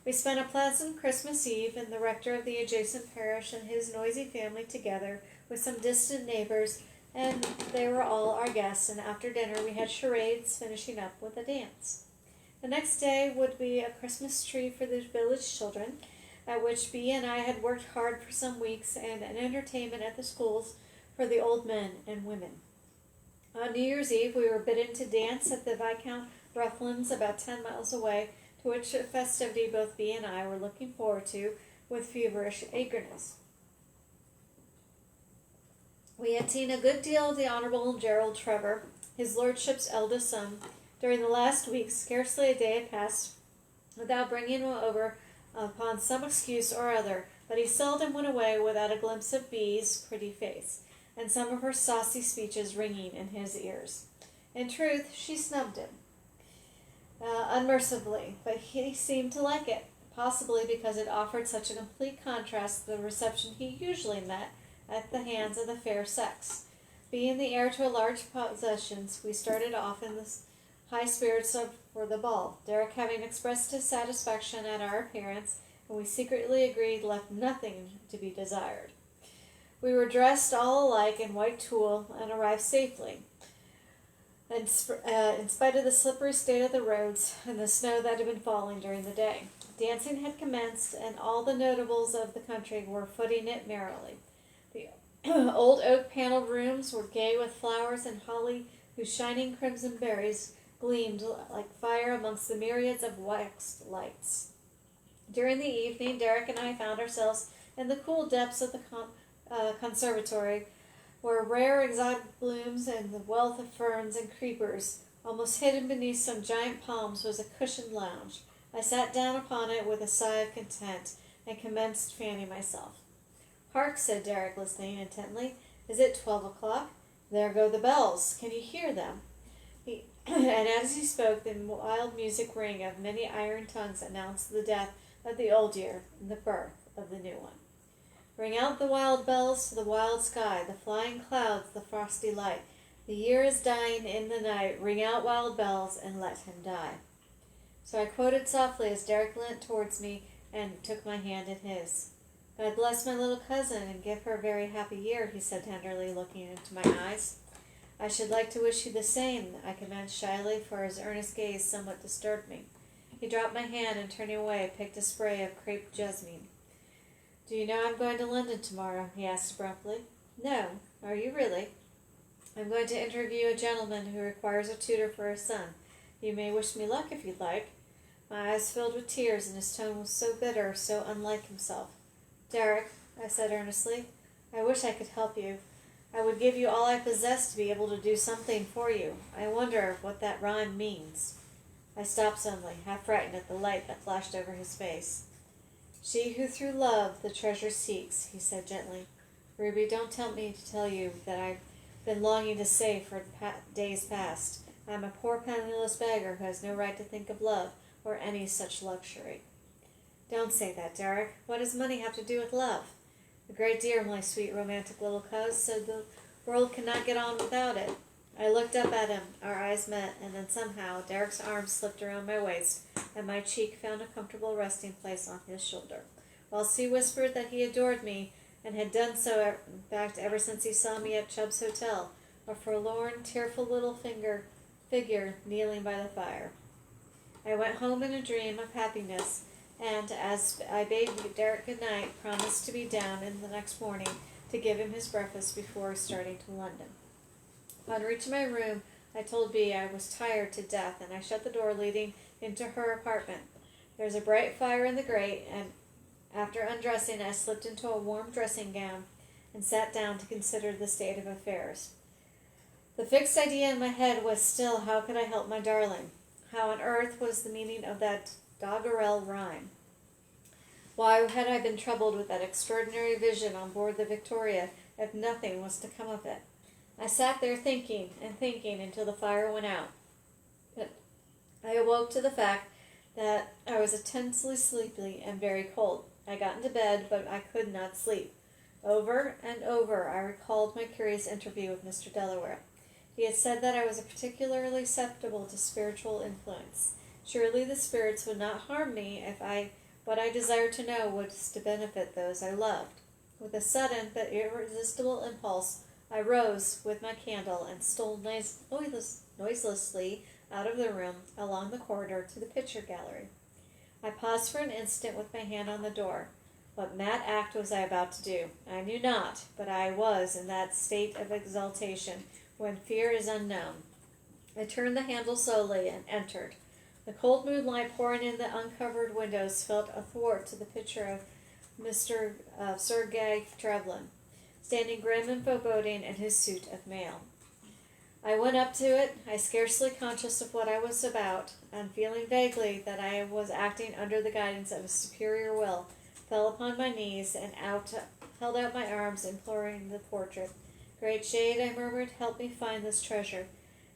We spent a pleasant Christmas Eve, and the rector of the adjacent parish and his noisy family, together with some distant neighbors, and they were all our guests, and after dinner we had charades, finishing up with a dance. The next day would be a Christmas tree for the village children, at which Bea and I had worked hard for some weeks, and an entertainment at the schools for the old men and women. On New Year's Eve, we were bidden to dance at the Viscount Ruthlands about 10 miles away, to which festivity both Bea and I were looking forward to with feverish eagerness. We had seen a good deal of the Honourable Gerald Trevor, his lordship's eldest son. During the last week, scarcely a day had passed without bringing him over upon some excuse or other, but he seldom went away without a glimpse of Bea's pretty face, and some of her saucy speeches ringing in his ears. In truth, she snubbed him unmercifully, but he seemed to like it, possibly because it offered such a complete contrast to the reception he usually met at the hands of the fair sex. Being the heir to a large possessions, we started off in the high spirits for the ball, Derek having expressed his satisfaction at our appearance, and we secretly agreed left nothing to be desired. We were dressed all alike in white tulle and arrived safely, in spite of the slippery state of the roads and the snow that had been falling during the day. Dancing had commenced, and all the notables of the country were footing it merrily. The old oak-paneled rooms were gay with flowers and holly, whose shining crimson berries gleamed like fire amongst the myriads of waxed lights. During the evening, Derek and I found ourselves in the cool depths of the conservatory, where rare exotic blooms and the wealth of ferns and creepers, almost hidden beneath some giant palms, was a cushioned lounge. I sat down upon it with a sigh of content, and commenced fanning myself. "Hark," said Derek, listening intently. "Is it 12 o'clock? There go the bells. Can you hear them?" And as he spoke, the wild music ring of many iron tongues announced the death of the old year and the birth of the new one. Ring out the wild bells to the wild sky, the flying clouds, the frosty light. The year is dying in the night. Ring out wild bells and let him die. So I quoted softly as Derek leant towards me and took my hand in his. "God bless my little cousin and give her a very happy year," he said tenderly, looking into my eyes. "I should like to wish you the same," I commenced shyly, for his earnest gaze somewhat disturbed me. He dropped my hand and, turning away, picked a spray of crepe jasmine. "Do you know I'm going to London tomorrow?" he asked abruptly. "No. Are you really?" "I'm going to interview a gentleman who requires a tutor for his son. You may wish me luck if you'd like." My eyes filled with tears, and his tone was so bitter, so unlike himself. "Derek," I said earnestly, "I wish I could help you. I would give you all I possess to be able to do something for you. I wonder what that rhyme means." I stopped suddenly, half frightened at the light that flashed over his face. "She who through love the treasure seeks," he said gently. "Ruby, don't tell me to tell you that I've been longing to say for days past. I'm a poor penniless beggar who has no right to think of love or any such luxury." "Don't say that, Derek. What does money have to do with love?" "A great deal, my sweet romantic little coz, so the world cannot get on without it." I looked up at him, our eyes met, and then somehow Derek's arm slipped around my waist, and my cheek found a comfortable resting place on his shoulder, whilst he whispered that he adored me, and had done so, in fact, ever since he saw me at Chubb's Hotel, a forlorn, tearful little figure kneeling by the fire. I went home in a dream of happiness, and, as I bade Derek good night, promised to be down in the next morning to give him his breakfast before starting to London. On reaching my room, I told Bea I was tired to death, and I shut the door leading into her apartment. There was a bright fire in the grate, and after undressing, I slipped into a warm dressing gown and sat down to consider the state of affairs. The fixed idea in my head was still, how could I help my darling? How on earth was the meaning of that doggerel rhyme? Why had I been troubled with that extraordinary vision on board the Victoria if nothing was to come of it? I sat there thinking and thinking until the fire went out. But I awoke to the fact that I was intensely sleepy and very cold. I got into bed, but I could not sleep. Over and over I recalled my curious interview with Mr. Delaware. He had said that I was particularly susceptible to spiritual influence. Surely the spirits would not harm me if what I desired to know was to benefit those I loved. With a sudden but irresistible impulse, I rose with my candle and stole noiselessly out of the room, along the corridor to the picture gallery. I paused for an instant with my hand on the door. What mad act was I about to do? I knew not, but I was in that state of exaltation when fear is unknown. I turned the handle slowly and entered. The cold moonlight pouring in the uncovered windows fell athwart to the picture of Mr. Sergei Trevelyan, standing grim and foreboding in his suit of mail. I went up to it, I scarcely conscious of what I was about, and feeling vaguely that I was acting under the guidance of a superior will, fell upon my knees and held out my arms, imploring the portrait. Great shade, I murmured, help me find this treasure.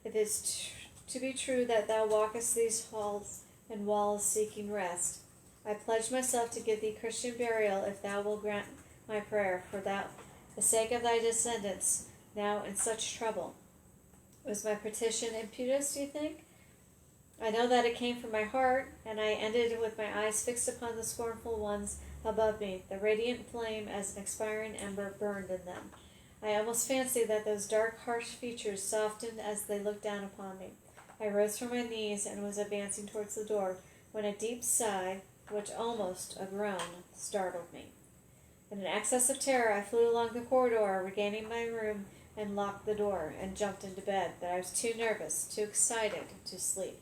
If it is to be true that thou walkest these halls and walls seeking rest, I pledge myself to give thee Christian burial if thou wilt grant my prayer, for the sake of thy descendants, now in such trouble. Was my petition impious, do you think? I know that it came from my heart, and I ended with my eyes fixed upon the scornful ones above me. The radiant flame as an expiring ember burned in them. I almost fancied that those dark, harsh features softened as they looked down upon me. I rose from my knees and was advancing towards the door, when a deep sigh, which almost a groan, startled me. In an access of terror, I flew along the corridor, regaining my room, and locked the door, and jumped into bed, but I was too nervous, too excited to sleep.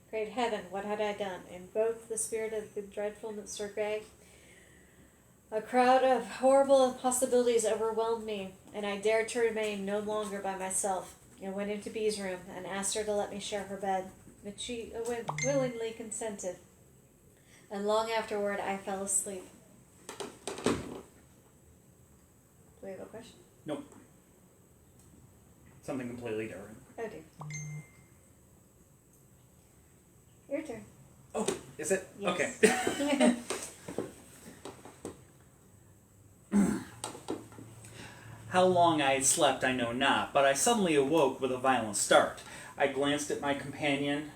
Great heaven, what had I done? Invoked the spirit of the dreadful Sergei? A crowd of horrible possibilities overwhelmed me, and I dared to remain no longer by myself. I went into Bee's room and asked her to let me share her bed, but she willingly consented, and long afterward I fell asleep. Do we have a question? Nope. Something completely different. Oh dear. Your turn. Oh, is it? Yes. Okay. How long I had slept I know not, but I suddenly awoke with a violent start. I glanced at my companion.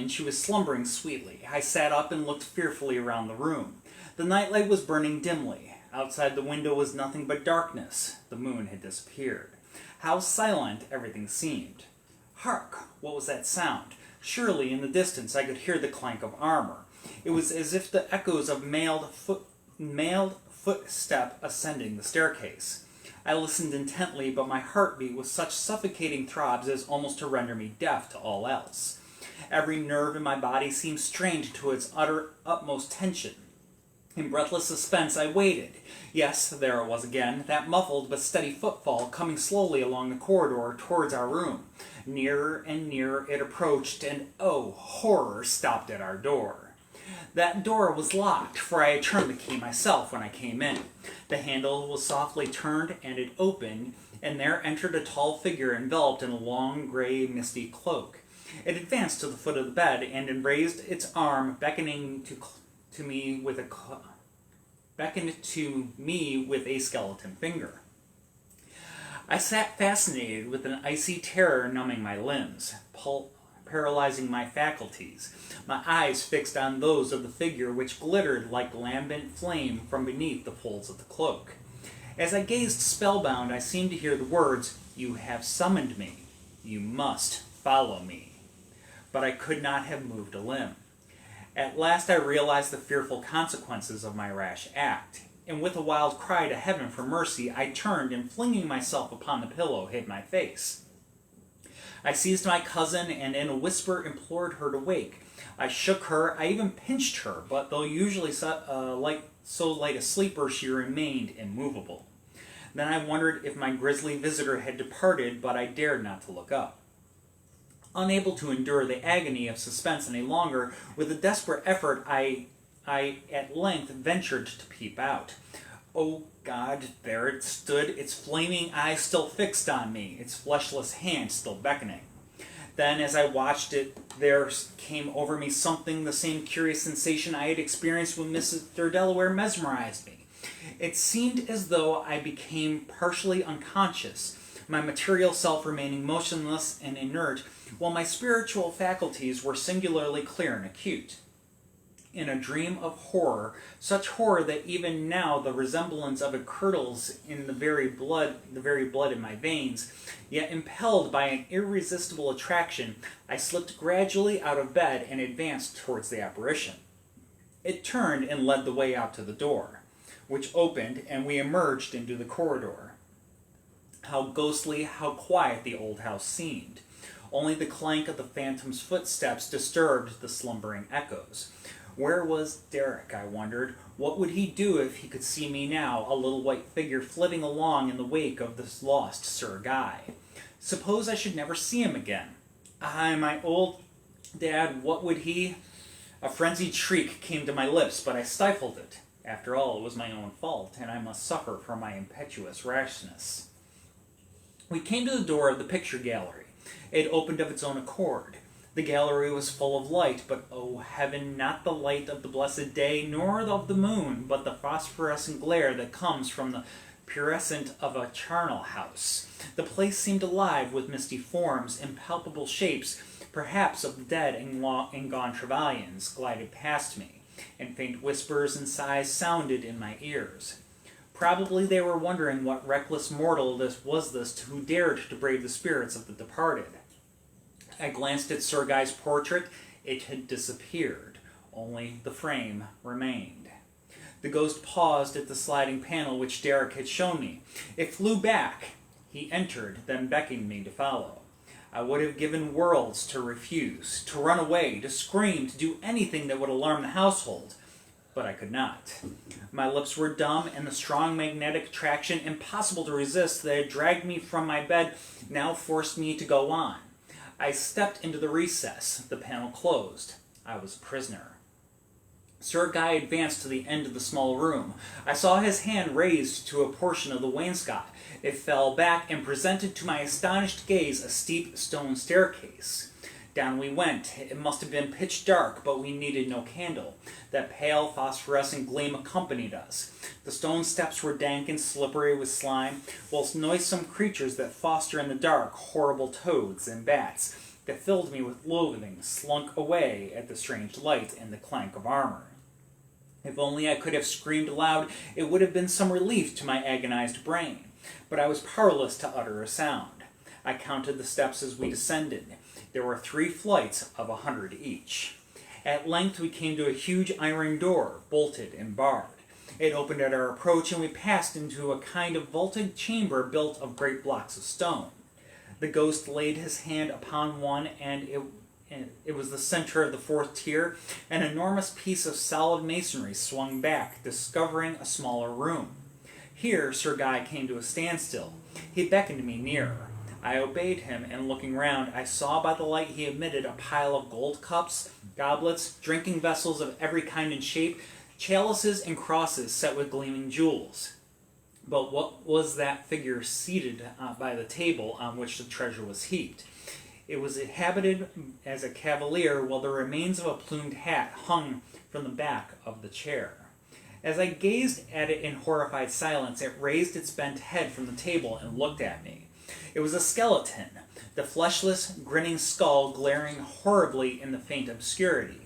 She was slumbering sweetly. I sat up and looked fearfully around the room. The nightlight was burning dimly. Outside the window was nothing but darkness. The moon had disappeared. How silent everything seemed. Hark! What was that sound? Surely in the distance I could hear the clank of armor. It was as if the echoes of mailed footstep ascending the staircase. I listened intently, but my heart beat with such suffocating throbs as almost to render me deaf to all else. Every nerve in my body seemed strained to its utmost tension. In breathless suspense I waited. Yes, there it was again, that muffled but steady footfall coming slowly along the corridor towards our room. Nearer and nearer it approached, and oh, horror, stopped at our door. That door was locked, for I had turned the key myself when I came in. The handle was softly turned, and it opened, and there entered a tall figure enveloped in a long, gray, misty cloak. It advanced to the foot of the bed, and raised its arm, beckoning to me with a skeleton finger. I sat fascinated, with an icy terror numbing my limbs, paralyzing my faculties, my eyes fixed on those of the figure which glittered like lambent flame from beneath the folds of the cloak. As I gazed spellbound, I seemed to hear the words, "You have summoned me. You must follow me." But I could not have moved a limb. At last I realized the fearful consequences of my rash act, and with a wild cry to heaven for mercy, I turned and, flinging myself upon the pillow, hid my face. I seized my cousin and in a whisper implored her to wake. I shook her, I even pinched her, but though usually so light a sleeper, she remained immovable. Then I wondered if my grisly visitor had departed, but I dared not to look up. Unable to endure the agony of suspense any longer, with a desperate effort I at length ventured to peep out. Oh God, there it stood, its flaming eyes still fixed on me, its fleshless hand still beckoning. Then, as I watched it, there came over me something the same curious sensation I had experienced when Mr. Delaware mesmerized me. It seemed as though I became partially unconscious, my material self remaining motionless and inert, while my spiritual faculties were singularly clear and acute. in a dream of horror, such horror that even now the resemblance of it curdles in the very blood in my veins. Yet impelled by an irresistible attraction, I slipped gradually out of bed and advanced towards the apparition. It turned and led the way out to the door, which opened, and we emerged into the corridor. How ghostly, how quiet the old house seemed. Only the clank of the phantom's footsteps disturbed the slumbering echoes. Where was Derek, I wondered? What would he do if he could see me now, a little white figure flitting along in the wake of this lost Sir Guy? Suppose I should never see him again. My old dad, what would he... A frenzied shriek came to my lips, but I stifled it. After all, it was my own fault, and I must suffer for my impetuous rashness. We came to the door of the picture gallery. It opened of its own accord. The gallery was full of light, but, oh heaven, not the light of the blessed day, nor of the moon, but the phosphorescent glare that comes from the purescent of a charnel house. The place seemed alive with misty forms, impalpable shapes, perhaps of the dead and gone Trevelyan's, glided past me, and faint whispers and sighs sounded in my ears. Probably they were wondering what reckless mortal this was who dared to brave the spirits of the departed. I glanced at Sir Guy's portrait. It had disappeared. Only the frame remained. The ghost paused at the sliding panel which Derek had shown me. It flew back. He entered, then beckoned me to follow. I would have given worlds to refuse, to run away, to scream, to do anything that would alarm the household. But I could not. My lips were dumb, and the strong magnetic attraction, impossible to resist, that had dragged me from my bed, now forced me to go on. I stepped into the recess. The panel closed. I was a prisoner. Sir Guy advanced to the end of the small room. I saw his hand raised to a portion of the wainscot. It fell back and presented to my astonished gaze a steep stone staircase. Down we went. It must have been pitch dark, but we needed no candle. That pale phosphorescent gleam accompanied us. The stone steps were dank and slippery with slime, whilst noisome creatures that foster in the dark, horrible toads and bats, that filled me with loathing, slunk away at the strange light and the clank of armor. If only I could have screamed aloud, it would have been some relief to my agonized brain. But I was powerless to utter a sound. I counted the steps as we descended. There were 3 flights of 100 each. At length we came to a huge iron door, bolted and barred. It opened at our approach, and we passed into a kind of vaulted chamber built of great blocks of stone. The ghost laid his hand upon one, and it was the center of the 4th tier. An enormous piece of solid masonry swung back, discovering a smaller room. Here Sir Guy came to a standstill. He beckoned me nearer. I obeyed him, and looking round, I saw by the light he emitted a pile of gold cups, goblets, drinking vessels of every kind and shape, chalices and crosses set with gleaming jewels. But what was that figure seated by the table on which the treasure was heaped? It was habited as a cavalier, while the remains of a plumed hat hung from the back of the chair. As I gazed at it in horrified silence, it raised its bent head from the table and looked at me. It was a skeleton, the fleshless, grinning skull glaring horribly in the faint obscurity.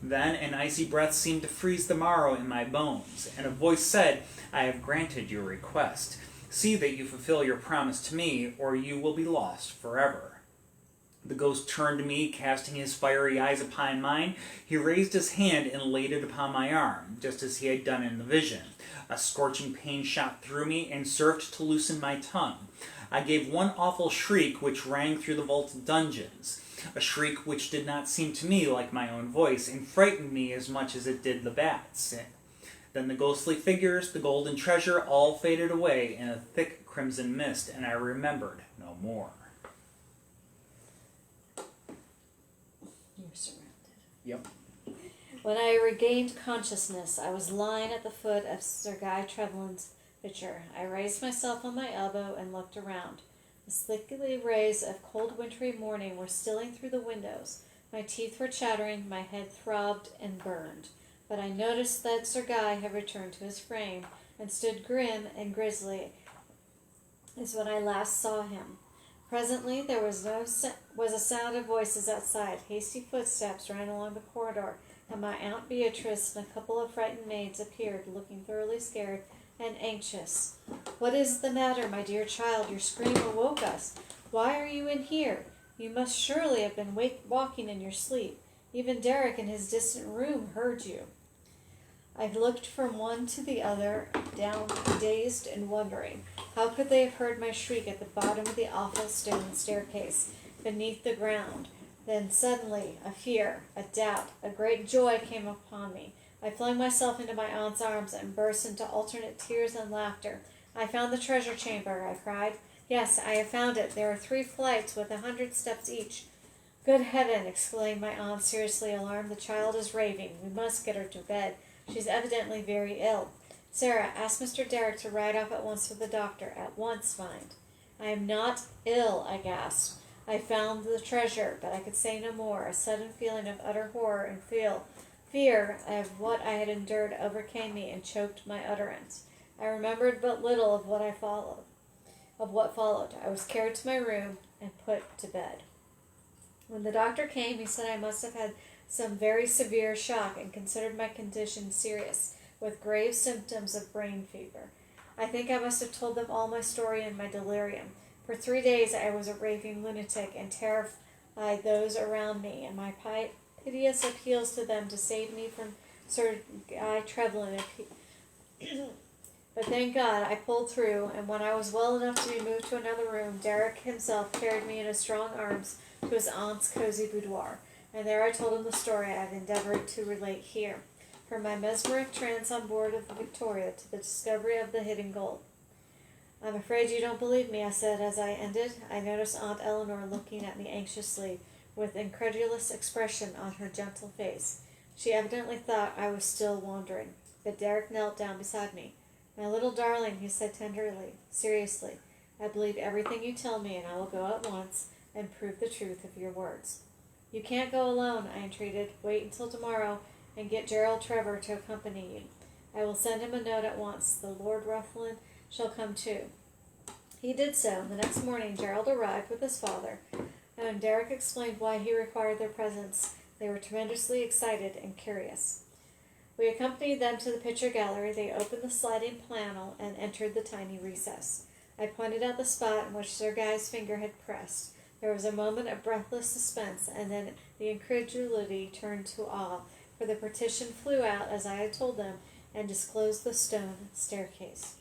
Then an icy breath seemed to freeze the marrow in my bones, and a voice said, "I have granted your request. See that you fulfill your promise to me, or you will be lost forever." The ghost turned to me, casting his fiery eyes upon mine. He raised his hand and laid it upon my arm, just as he had done in the vision. A scorching pain shot through me and served to loosen my tongue. I gave one awful shriek which rang through the vaulted dungeons, a shriek which did not seem to me like my own voice, and frightened me as much as it did the bats. Then the ghostly figures, the golden treasure, all faded away in a thick crimson mist, and I remembered no more. You're surrounded. Yep. When I regained consciousness, I was lying at the foot of Sir Guy Trevelyan's picture. I raised myself on my elbow and looked around. The slickly rays of cold wintry morning were stealing through the windows. My teeth were chattering, my head throbbed and burned. But I noticed that Sir Guy had returned to his frame and stood grim and grisly as when I last saw him. Presently there was a sound of voices outside. Hasty footsteps ran along the corridor, and my Aunt Beatrice and a couple of frightened maids appeared, looking thoroughly scared and anxious. "What is the matter, my dear child? Your scream awoke us. Why are you in here? You must surely have been walking in your sleep. Even Derek in his distant room heard you." I looked from one to the other, down, dazed and wondering. How could they have heard my shriek at the bottom of the awful stone staircase, beneath the ground? Then suddenly, a fear, a doubt, a great joy came upon me. I flung myself into my aunt's arms and burst into alternate tears and laughter. "I found the treasure chamber," I cried. "Yes, I have found it. There are 3 flights with 100 steps each." "Good heaven!" exclaimed my aunt, seriously alarmed. "The child is raving. We must get her to bed. She's evidently very ill. Sarah, ask Mr. Derrick to ride off at once for the doctor. At once, mind." "I am not ill," I gasped. I found the treasure, but I could say no more. A sudden feeling of utter horror and fear of what I had endured overcame me and choked my utterance. I remembered but little of what followed. I was carried to my room and put to bed. When the doctor came, he said I must have had some very severe shock and considered my condition serious, with grave symptoms of brain fever. I think I must have told them all my story in my delirium. For 3 days I was a raving lunatic and terrified those around me, and my piteous appeals to them to save me from Sir Guy Trevelyan. But thank God I pulled through, and when I was well enough to be moved to another room, Derek himself carried me in his strong arms to his aunt's cozy boudoir, and there I told him the story I have endeavored to relate here, from my mesmeric trance on board of the Victoria to the discovery of the hidden gold. "I'm afraid you don't believe me," I said as I ended. I noticed Aunt Eleanor looking at me anxiously, with incredulous expression on her gentle face. She evidently thought I was still wandering. But Derek knelt down beside me. "My little darling," he said tenderly, seriously, "I believe everything you tell me, and I will go at once and prove the truth of your words." "You can't go alone," I entreated. "Wait until tomorrow and get Gerald Trevor to accompany you. I will send him a note at once. The Lord Ruthven shall come too." He did so, and the next morning Gerald arrived with his father, and when Derek explained why he required their presence, they were tremendously excited and curious. We accompanied them to the picture gallery. They opened the sliding panel and entered the tiny recess. I pointed out the spot in which Sir Guy's finger had pressed. There was a moment of breathless suspense, and then the incredulity turned to awe, for the partition flew out, as I had told them, and disclosed the stone staircase.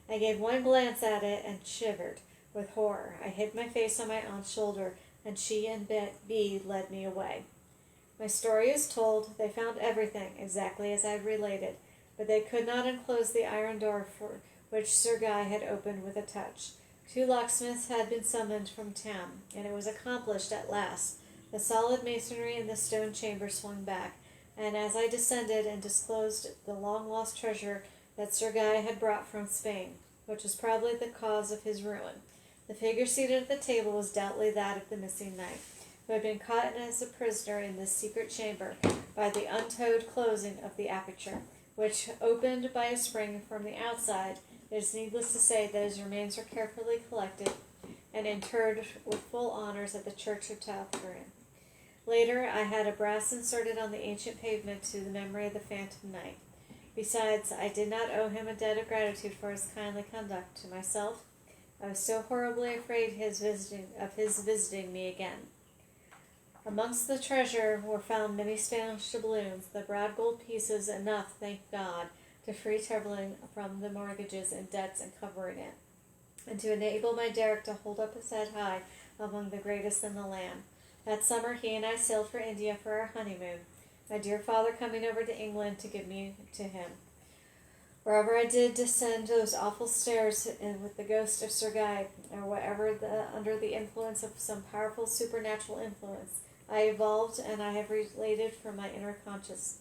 I gave one glance at it and shivered with horror. I hid my face on my aunt's shoulder, and she and Bee led me away. My story is told. They found everything exactly as I had related, but they could not unclose the iron door for which Sir Guy had opened with a touch. 2 locksmiths had been summoned from town, and it was accomplished at last. The solid masonry in the stone chamber swung back, and as I descended and disclosed the long-lost treasure that Sir Guy had brought from Spain, which was probably the cause of his ruin. The figure seated at the table was doubtless that of the missing knight, who had been caught as a prisoner in this secret chamber by the untowed closing of the aperture, which opened by a spring from the outside. It is needless to say that his remains were carefully collected and interred with full honors at the Church of Tulkerin. Later, I had a brass inserted on the ancient pavement to the memory of the phantom knight. Besides, I did not owe him a debt of gratitude for his kindly conduct to myself. I was so horribly afraid of his visiting me again. Amongst the treasure were found many Spanish doubloons, the broad gold pieces, enough, thank God, to free Trevelyan from the mortgages and debts encumbering it, and to enable my Derek to hold up his head high among the greatest in the land. That summer he and I sailed for India for our honeymoon, my dear father coming over to England to give me to him. Wherever I did descend those awful stairs with the ghost of Sir Guy, or whatever under the influence of some powerful supernatural influence, I evolved and I have related from my inner conscious.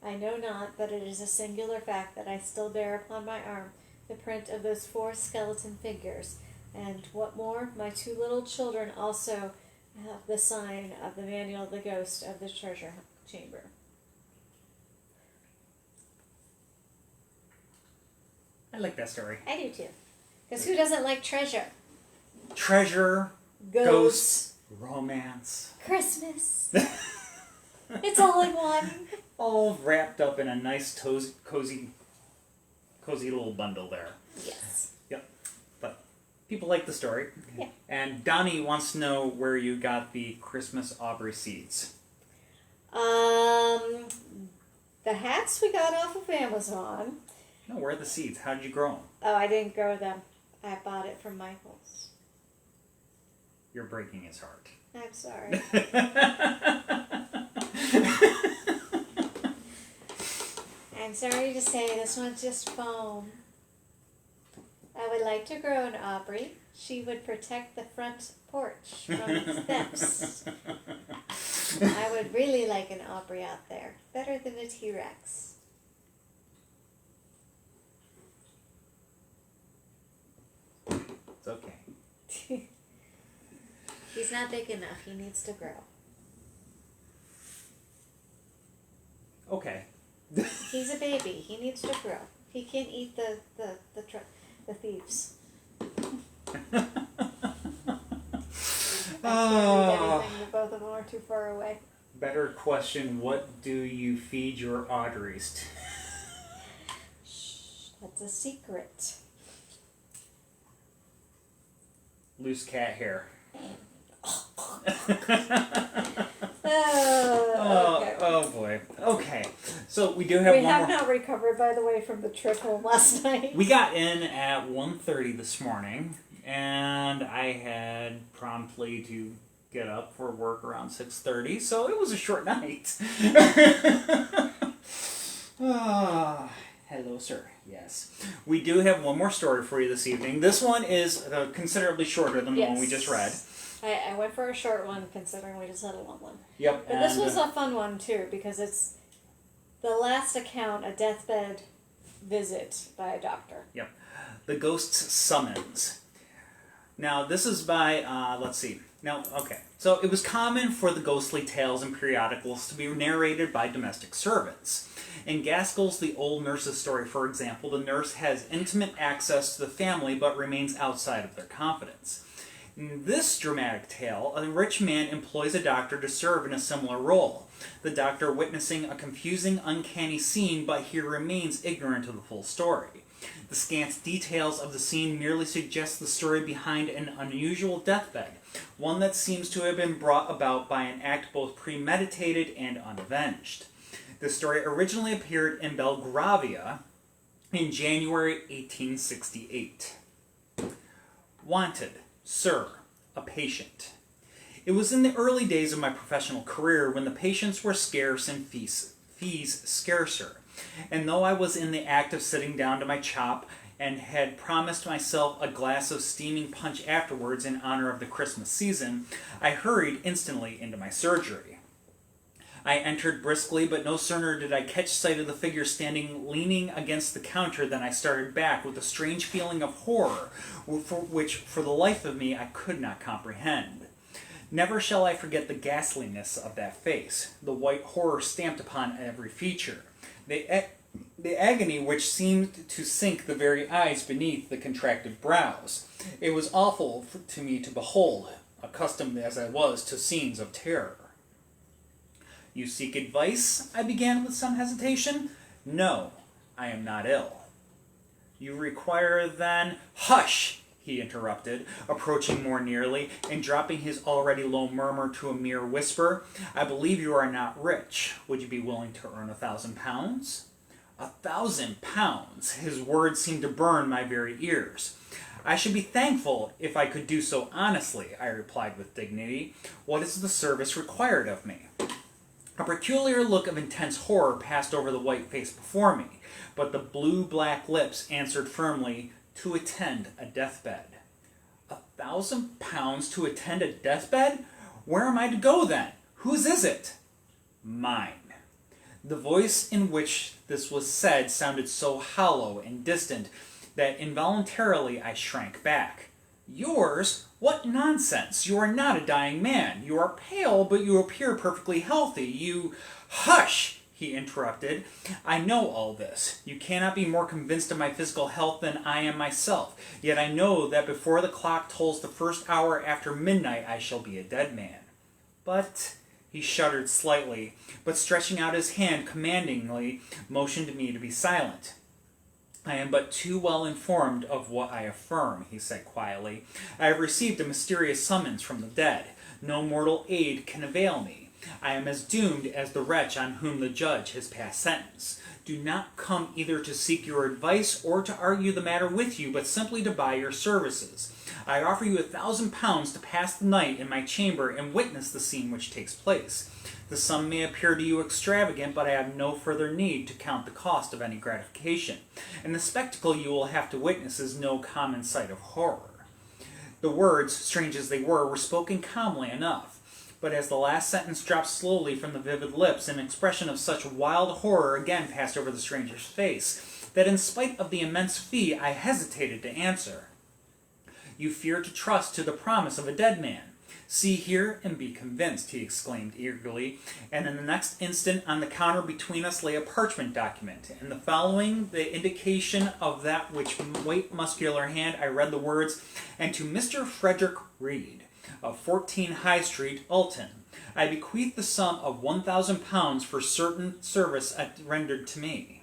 I know not, but it is a singular fact that I still bear upon my arm the print of those 4 skeleton figures, and what more, my 2 little children also have the sign of the manual of the ghost of the treasure chamber. I like that story. I do too. Because who doesn't like treasure? Treasure, ghosts, romance. Christmas. It's all in one. all wrapped up in a nice, cozy little bundle there. Yes. Yep. But people like the story. Yeah. And Donnie wants to know where you got the Christmas Aubrey seeds. The hats we got off of Amazon. No, where are the seeds? How did you grow them? Oh, I didn't grow them. I bought it from Michael's. You're breaking his heart. I'm sorry. I'm sorry to say this one's just foam. I would like to grow an Aubrey. She would protect the front porch from thefts. I would really like an Aubrey out there. Better than a T-Rex. It's okay. He's not big enough. He needs to grow. Okay. He's a baby. He needs to grow. He can't eat the thieves. Anything, but both of them are too far away. Better question, what do you feed your Audreys to? Shh, that's a secret. Loose cat hair. Okay. Oh boy. Okay. So we do have We one have more. not recovered, by the way, from the trip home last night. We got in at 1:30 this morning, and I had promptly to get up for work around 6:30, so it was a short night. Hello, sir. Yes. We do have one more story for you this evening. This one is considerably shorter than the one we just read. I went for a short one, considering we just had a long one. Yep. But this was a fun one, too, because it's the last account, a deathbed visit by a doctor. Yep. The Ghost's Summons. Now, this is by, let's see. Now, okay. So, it was common for the ghostly tales and periodicals to be narrated by domestic servants. In Gaskell's The Old Nurse's Story, for example, the nurse has intimate access to the family but remains outside of their confidence. In this dramatic tale, a rich man employs a doctor to serve in a similar role. The doctor witnessing a confusing, uncanny scene, but he remains ignorant of the full story. The scant details of the scene merely suggest the story behind an unusual deathbed, one that seems to have been brought about by an act both premeditated and unavenged. The story originally appeared in Belgravia in January 1868. Wanted. Sir, a patient. It was in the early days of my professional career when the patients were scarce and fees scarcer. And though I was in the act of sitting down to my chop and had promised myself a glass of steaming punch afterwards in honor of the Christmas season, I hurried instantly into my surgery. I entered briskly, but no sooner did I catch sight of the figure standing leaning against the counter than I started back with a strange feeling of horror, which for the life of me I could not comprehend. Never shall I forget the ghastliness of that face, the white horror stamped upon every feature, the agony which seemed to sink the very eyes beneath the contracted brows. It was awful to me to behold, accustomed as I was to scenes of terror. You seek advice? I began with some hesitation. No, I am not ill. You require then... Hush! He interrupted, approaching more nearly and dropping his already low murmur to a mere whisper. I believe you are not rich. Would you be willing to earn 1,000 pounds? 1,000 pounds! His words seemed to burn my very ears. I should be thankful if I could do so honestly, I replied with dignity. What is the service required of me? A peculiar look of intense horror passed over the white face before me, but the blue-black lips answered firmly, to attend a deathbed. 1,000 pounds to attend a deathbed? Where am I to go then? Whose is it? Mine. The voice in which this was said sounded so hollow and distant that involuntarily I shrank back. Yours? What nonsense! You are not a dying man. You are pale, but you appear perfectly healthy. You... Hush! He interrupted. I know all this. You cannot be more convinced of my physical health than I am myself. Yet I know that before the clock tolls the first hour after midnight, I shall be a dead man. But He shuddered slightly, but stretching out his hand commandingly, motioned me to be silent. I am but too well informed of what I affirm, he said quietly. I have received a mysterious summons from the dead. No mortal aid can avail me. I am as doomed as the wretch on whom the judge has passed sentence. Do not come either to seek your advice or to argue the matter with you, but simply to buy your services. I offer you £1,000 to pass the night in my chamber and witness the scene which takes place. The sum may appear to you extravagant, but I have no further need to count the cost of any gratification, and the spectacle you will have to witness is no common sight of horror. The words, strange as they were spoken calmly enough, but as the last sentence dropped slowly from the vivid lips, an expression of such wild horror again passed over the stranger's face, that in spite of the immense fee I hesitated to answer. You fear to trust to the promise of a dead man. See here and be convinced, he exclaimed eagerly, and in the next instant on the counter between us lay a parchment document, and the following the indication of that which weight muscular hand I read the words, and to Mr. Frederick Reed, of 14 High Street, Alton, I bequeath the sum of £1,000 for certain service rendered to me.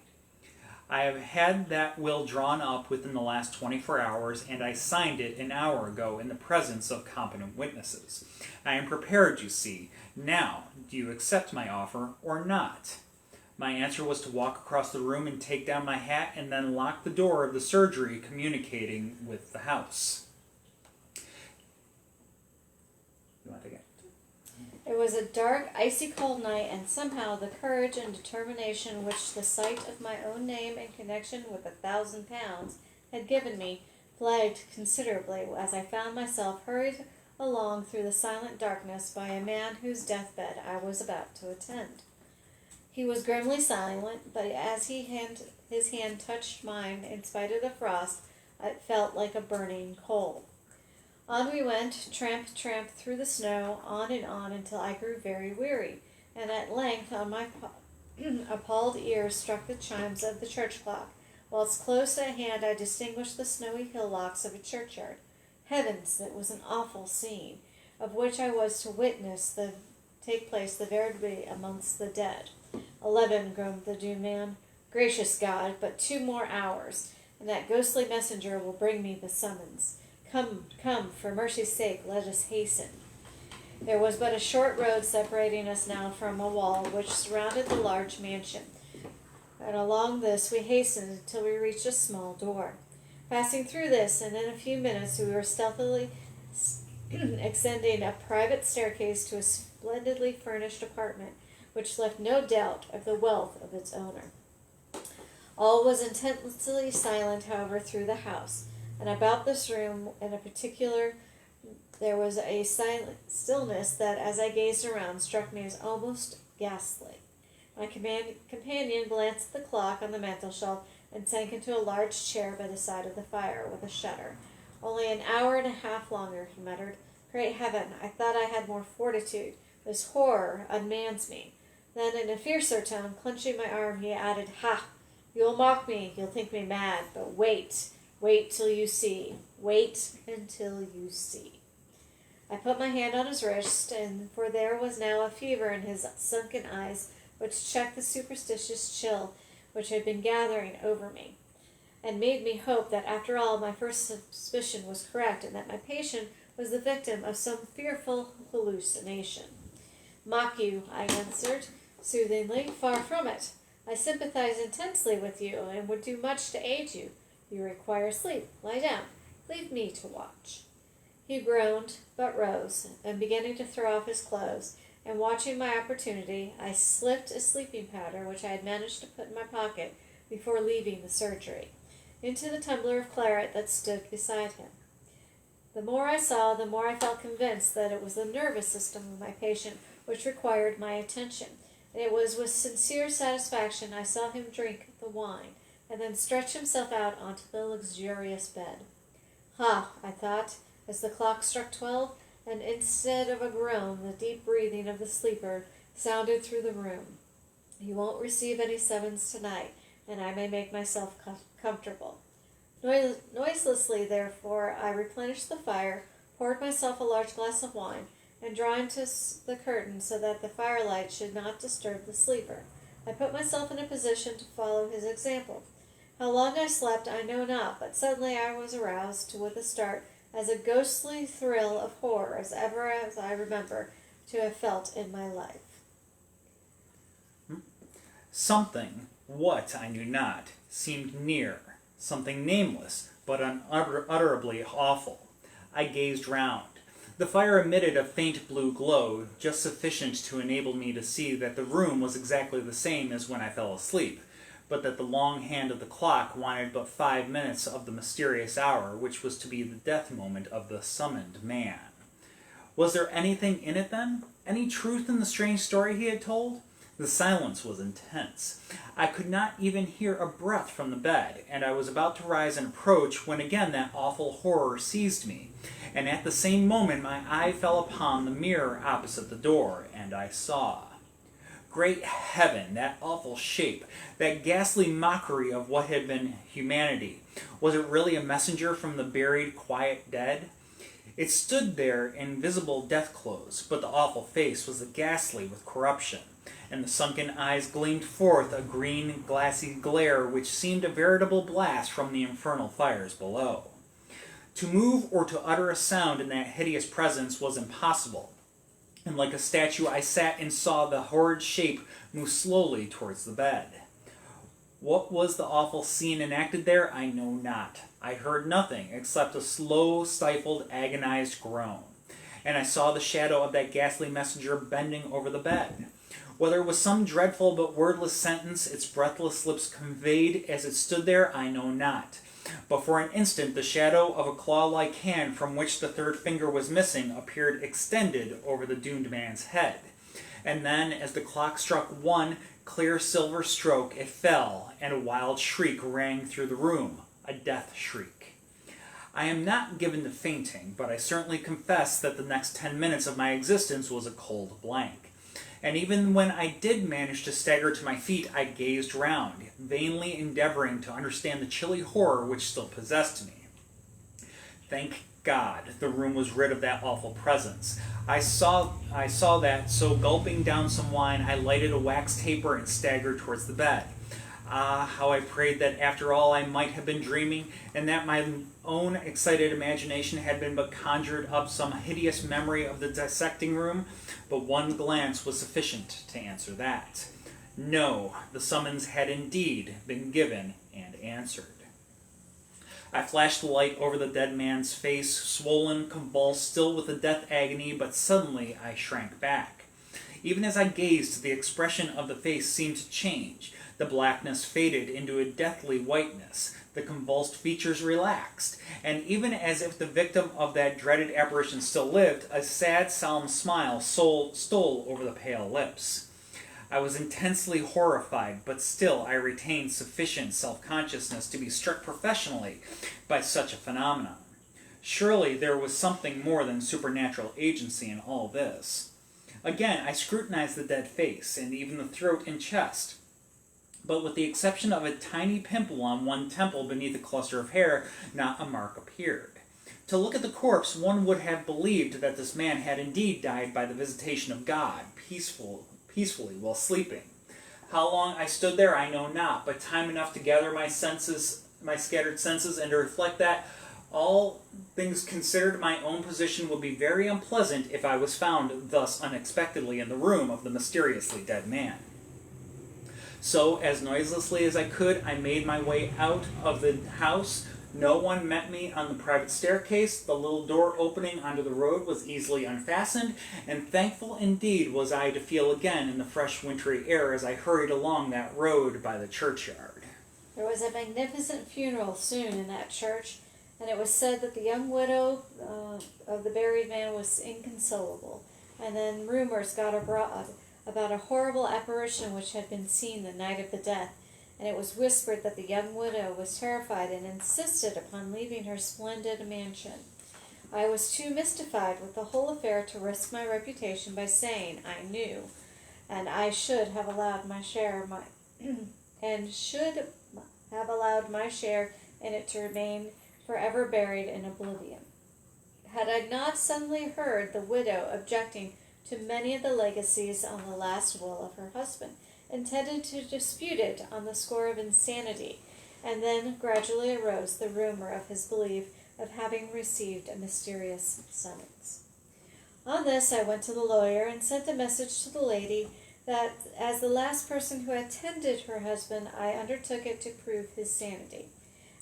I have had that will drawn up within the last 24 hours, and I signed it an hour ago in the presence of competent witnesses. I am prepared, you see. Now, do you accept my offer or not? My answer was to walk across the room and take down my hat and then lock the door of the surgery communicating with the house. You want to take it? It was a dark, icy cold night, and somehow the courage and determination which the sight of my own name in connection with £1,000 had given me flagged considerably as I found myself hurried along through the silent darkness by a man whose deathbed I was about to attend. He was grimly silent, but as his hand touched mine, in spite of the frost, it felt like a burning coal. On we went, tramp, tramp, through the snow, on and on, until I grew very weary, and at length on my appalled ears struck the chimes of the church clock, whilst close at hand I distinguished the snowy hillocks of a churchyard. Heavens, it was an awful scene, of which I was to witness take place the very day amongst the dead. 11, groaned the doomed man. Gracious God, but 2 more hours, and that ghostly messenger will bring me the summons. Come, come, for mercy's sake, let us hasten. There was but a short road separating us now from a wall which surrounded the large mansion, and along this we hastened until we reached a small door. Passing through this, and in a few minutes we were stealthily ascending a private staircase to a splendidly furnished apartment, which left no doubt of the wealth of its owner. All was intensely silent, however, through the house. And about this room in a particular there was a silent stillness that, as I gazed around, struck me as almost ghastly. My companion glanced at the clock on the mantelshelf and sank into a large chair by the side of the fire with a shudder. Only an hour and a half longer, he muttered. Great heaven, I thought I had more fortitude. This horror unmans me. Then, in a fiercer tone, clenching my arm, he added, Ha! You'll mock me, you'll think me mad, but wait. Wait till you see. Wait until you see. I put my hand on his wrist, for there was now a fever in his sunken eyes which checked the superstitious chill which had been gathering over me, and made me hope that after all my first suspicion was correct, and that my patient was the victim of some fearful hallucination. Mock you, I answered soothingly. Far from it. I sympathize intensely with you, and would do much to aid you. You require sleep. Lie down. Leave me to watch. He groaned, but rose, and beginning to throw off his clothes, and watching my opportunity, I slipped a sleeping powder which I had managed to put in my pocket before leaving the surgery, into the tumbler of claret that stood beside him. The more I saw, the more I felt convinced that it was the nervous system of my patient which required my attention, and it was with sincere satisfaction I saw him drink the wine, and then stretch himself out onto the luxurious bed. Ha, I thought, as the clock struck 12, and instead of a groan, the deep breathing of the sleeper sounded through the room. You won't receive any summons tonight, and I may make myself comfortable. Noiselessly, therefore, I replenished the fire, poured myself a large glass of wine, and drawing to the curtain so that the firelight should not disturb the sleeper. I put myself in a position to follow his example. How long I slept I know not, but suddenly I was aroused with a start, as a ghostly thrill of horror as ever as I remember to have felt in my life. Something, what I knew not, seemed near, something nameless, but unutterably awful. I gazed round. The fire emitted a faint blue glow, just sufficient to enable me to see that the room was exactly the same as when I fell asleep, but that the long hand of the clock wanted but 5 minutes of the mysterious hour, which was to be the death moment of the summoned man. Was there anything in it, then? Any truth in the strange story he had told? The silence was intense. I could not even hear a breath from the bed, and I was about to rise and approach when again that awful horror seized me, and at the same moment my eye fell upon the mirror opposite the door, and I saw. Great heaven, that awful shape, that ghastly mockery of what had been humanity. Was it really a messenger from the buried, quiet dead? It stood there in visible death clothes, but the awful face was ghastly with corruption, and the sunken eyes gleamed forth a green, glassy glare which seemed a veritable blast from the infernal fires below. To move or to utter a sound in that hideous presence was impossible, and like a statue I sat and saw the horrid shape move slowly towards the bed. What was the awful scene enacted there, I know not. I heard nothing except a slow, stifled, agonized groan, and I saw the shadow of that ghastly messenger bending over the bed. Whether it was some dreadful but wordless sentence its breathless lips conveyed as it stood there, I know not. But for an instant the shadow of a claw-like hand from which the third finger was missing appeared extended over the doomed man's head. And then, as the clock struck one clear silver stroke, it fell, and a wild shriek rang through the room, a death shriek. I am not given to fainting, but I certainly confess that the next 10 minutes of my existence was a cold blank. And even when I did manage to stagger to my feet, I gazed round, vainly endeavoring to understand the chilly horror which still possessed me. Thank God, the room was rid of that awful presence. I saw that, so gulping down some wine, I lighted a wax taper and staggered towards the bed. Ah, how I prayed that after all I might have been dreaming, and that my own excited imagination had been but conjured up some hideous memory of the dissecting room, but one glance was sufficient to answer that. No, the summons had indeed been given and answered. I flashed the light over the dead man's face, swollen, convulsed, still with the death agony, but suddenly I shrank back. Even as I gazed, the expression of the face seemed to change. The blackness faded into a deathly whiteness. The convulsed features relaxed, and even as if the victim of that dreaded apparition still lived, a sad, solemn smile stole over the pale lips. I was intensely horrified, but still I retained sufficient self-consciousness to be struck professionally by such a phenomenon. Surely there was something more than supernatural agency in all this. Again, I scrutinized the dead face, and even the throat and chest, but with the exception of a tiny pimple on one temple beneath a cluster of hair, not a mark appeared. To look at the corpse, one would have believed that this man had indeed died by the visitation of God, peacefully while sleeping. How long I stood there I know not, but time enough to gather my scattered senses, and to reflect that, all things considered, my own position would be very unpleasant if I was found thus unexpectedly in the room of the mysteriously dead man. So, as noiselessly as I could, I made my way out of the house. No one met me on the private staircase. The little door opening onto the road was easily unfastened, and thankful indeed was I to feel again in the fresh wintry air as I hurried along that road by the churchyard. There was a magnificent funeral soon in that church, and it was said that the young widow of the buried man was inconsolable. And then rumors got abroad about a horrible apparition which had been seen the night of the death, and it was whispered that the young widow was terrified and insisted upon leaving her splendid mansion. I was too mystified with the whole affair to risk my reputation by saying I knew, and I should have allowed my share in it to remain forever buried in oblivion. had I not suddenly heard the widow objecting to many of the legacies on the last will of her husband, intended to dispute it on the score of insanity, and then gradually arose the rumor of his belief of having received a mysterious summons. On this I went to the lawyer and sent a message to the lady that, as the last person who attended her husband, I undertook it to prove his sanity,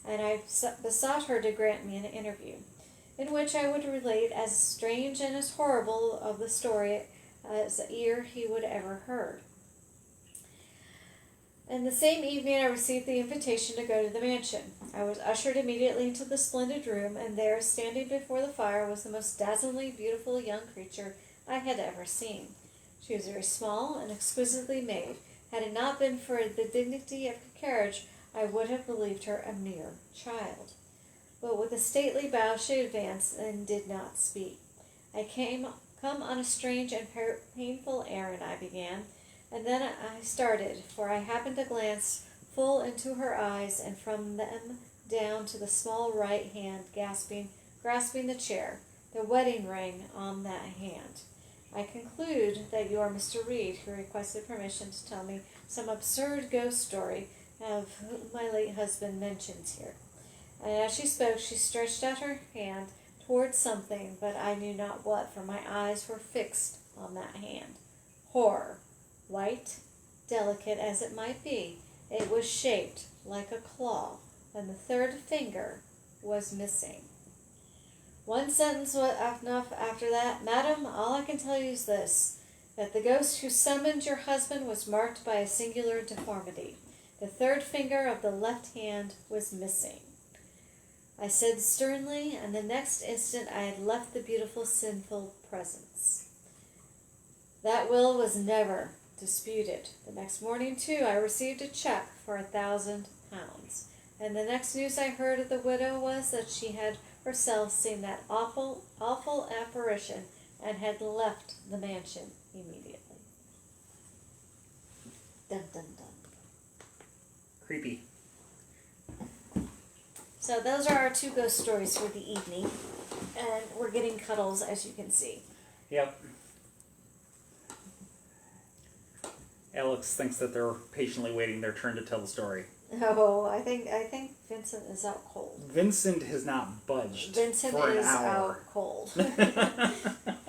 and I besought her to grant me an interview, in which I would relate as strange and as horrible of the story as ear he would ever heard. And the same evening I received the invitation to go to the mansion. I was ushered immediately into the splendid room, and there, standing before the fire, was the most dazzlingly beautiful young creature I had ever seen. She was very small and exquisitely made. Had it not been for the dignity of her carriage, I would have believed her a mere child. But with a stately bow she advanced and did not speak. I come on a strange and painful errand, I began, and then I started, for I happened to glance full into her eyes, and from them down to the small right hand grasping the chair, the wedding ring on that hand. I conclude that you are Mr. Reed, who requested permission to tell me some absurd ghost story of whom my late husband mentions here. And as she spoke, she stretched out her hand towards something, but I knew not what, for my eyes were fixed on that hand. Horror! White, delicate as it might be, it was shaped like a claw, and the third finger was missing. One sentence was enough after that. Madam, all I can tell you is this, that the ghost who summoned your husband was marked by a singular deformity. The third finger of the left hand was missing. I said sternly, and the next instant I had left the beautiful, sinful presence. That will was never disputed. The next morning, too, I received a check for £1,000, and the next news I heard of the widow was that she had herself seen that awful apparition and had left the mansion immediately. Dun dun dun. Creepy. So those are our 2 ghost stories for the evening, and we're getting cuddles, as you can see. Yep. Alex thinks that they're patiently waiting their turn to tell the story. Oh, I think Vincent is out cold. Vincent has not budged Vincent for an is hour. out cold.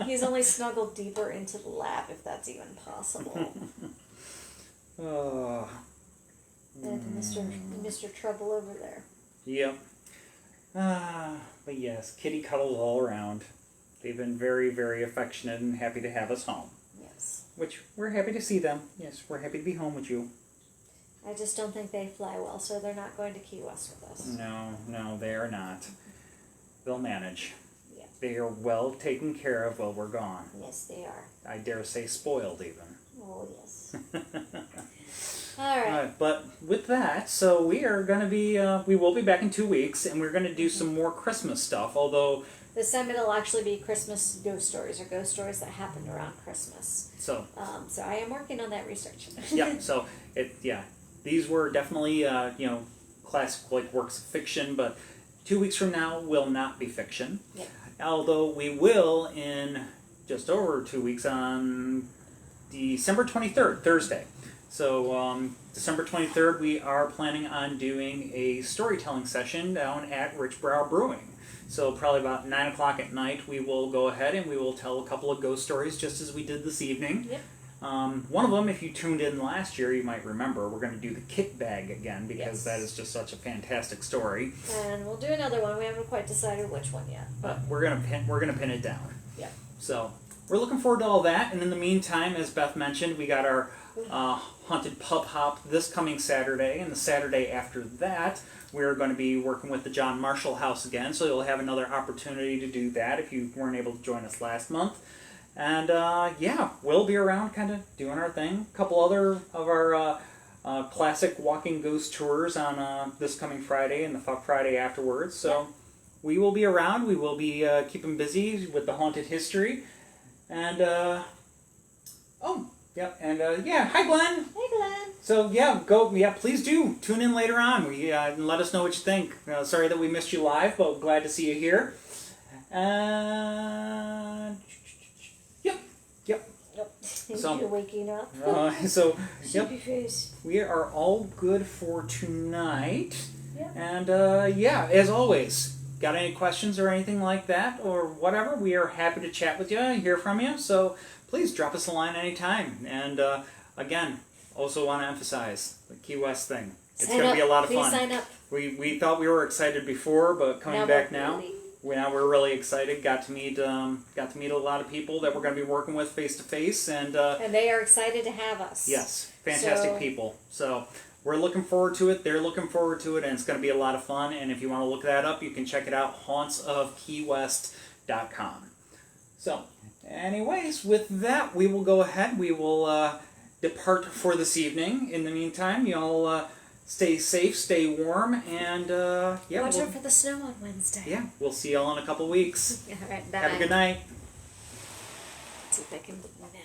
He's only snuggled deeper into the lap, if that's even possible. Oh. And Mr. Trouble over there. Yep. But yes, kitty cuddles all around. They've been very, very affectionate and happy to have us home. Yes. Which, we're happy to see them. Yes, we're happy to be home with you. I just don't think they fly well, so they're not going to Key West with us. No, they are not. They'll manage. Yeah. They are well taken care of while we're gone. Yes, they are. I dare say spoiled even. Oh, yes. All right. But with that, so we are going to be, we will be back in 2 weeks, and we're going to do some more Christmas stuff, although... This time it'll actually be Christmas ghost stories, or ghost stories that happened around Christmas. So I am working on that research. yeah, so, these were definitely, classic, like, works of fiction, but 2 weeks from now will not be fiction. Yep. Although we will in just over 2 weeks on December 23rd, Thursday. So December 23rd, we are planning on doing a storytelling session down at Rich Brow Brewing. So probably about 9 o'clock at night, we will go ahead and we will tell a couple of ghost stories just as we did this evening. Yep. One of them, if you tuned in last year, you might remember, we're going to do the kit bag again because Yes. that is just such a fantastic story. And we'll do another one. We haven't quite decided which one yet. But we're gonna pin it down. Yep. So we're looking forward to all that. And in the meantime, as Beth mentioned, we got our haunted pub hop this coming Saturday, and the Saturday after that, we're going to be working with the John Marshall House again. So you'll have another opportunity to do that if you weren't able to join us last month. And we'll be around, kind of doing our thing. A couple other of our classic walking ghost tours on this coming Friday and the Friday afterwards. So we will be around. We will be keeping busy with the haunted history. And, hi Glenn! Hey, Glenn! So please do tune in later on. And let us know what you think. Sorry that we missed you live, but glad to see you here. Yep. Nope. So- You're waking up. So, yep, Sleepy face. we are all good for tonight. Yep. And yeah, as always, got any questions or anything like that or whatever, we are happy to chat with you and hear from you. So please drop us a line anytime. And again, also want to emphasize the Key West thing. It's going to be a lot of Please fun. sign up. We thought we were excited before, but coming back now, really- now we're really excited. Got to meet a lot of people that we're going to be working with face to face, and they are excited to have us. yes, fantastic people. So we're looking forward to it. They're looking forward to it, and it's going to be a lot of fun. And if you want to look that up, you can check it out, hauntsofkeywest.com. So, anyways, with that, we will go ahead. We will depart for this evening. In the meantime, y'all stay safe, stay warm, and yeah. Watch out for the snow on Wednesday. Yeah, we'll see y'all in a couple weeks. All right, Have a good night. See if I can navigate.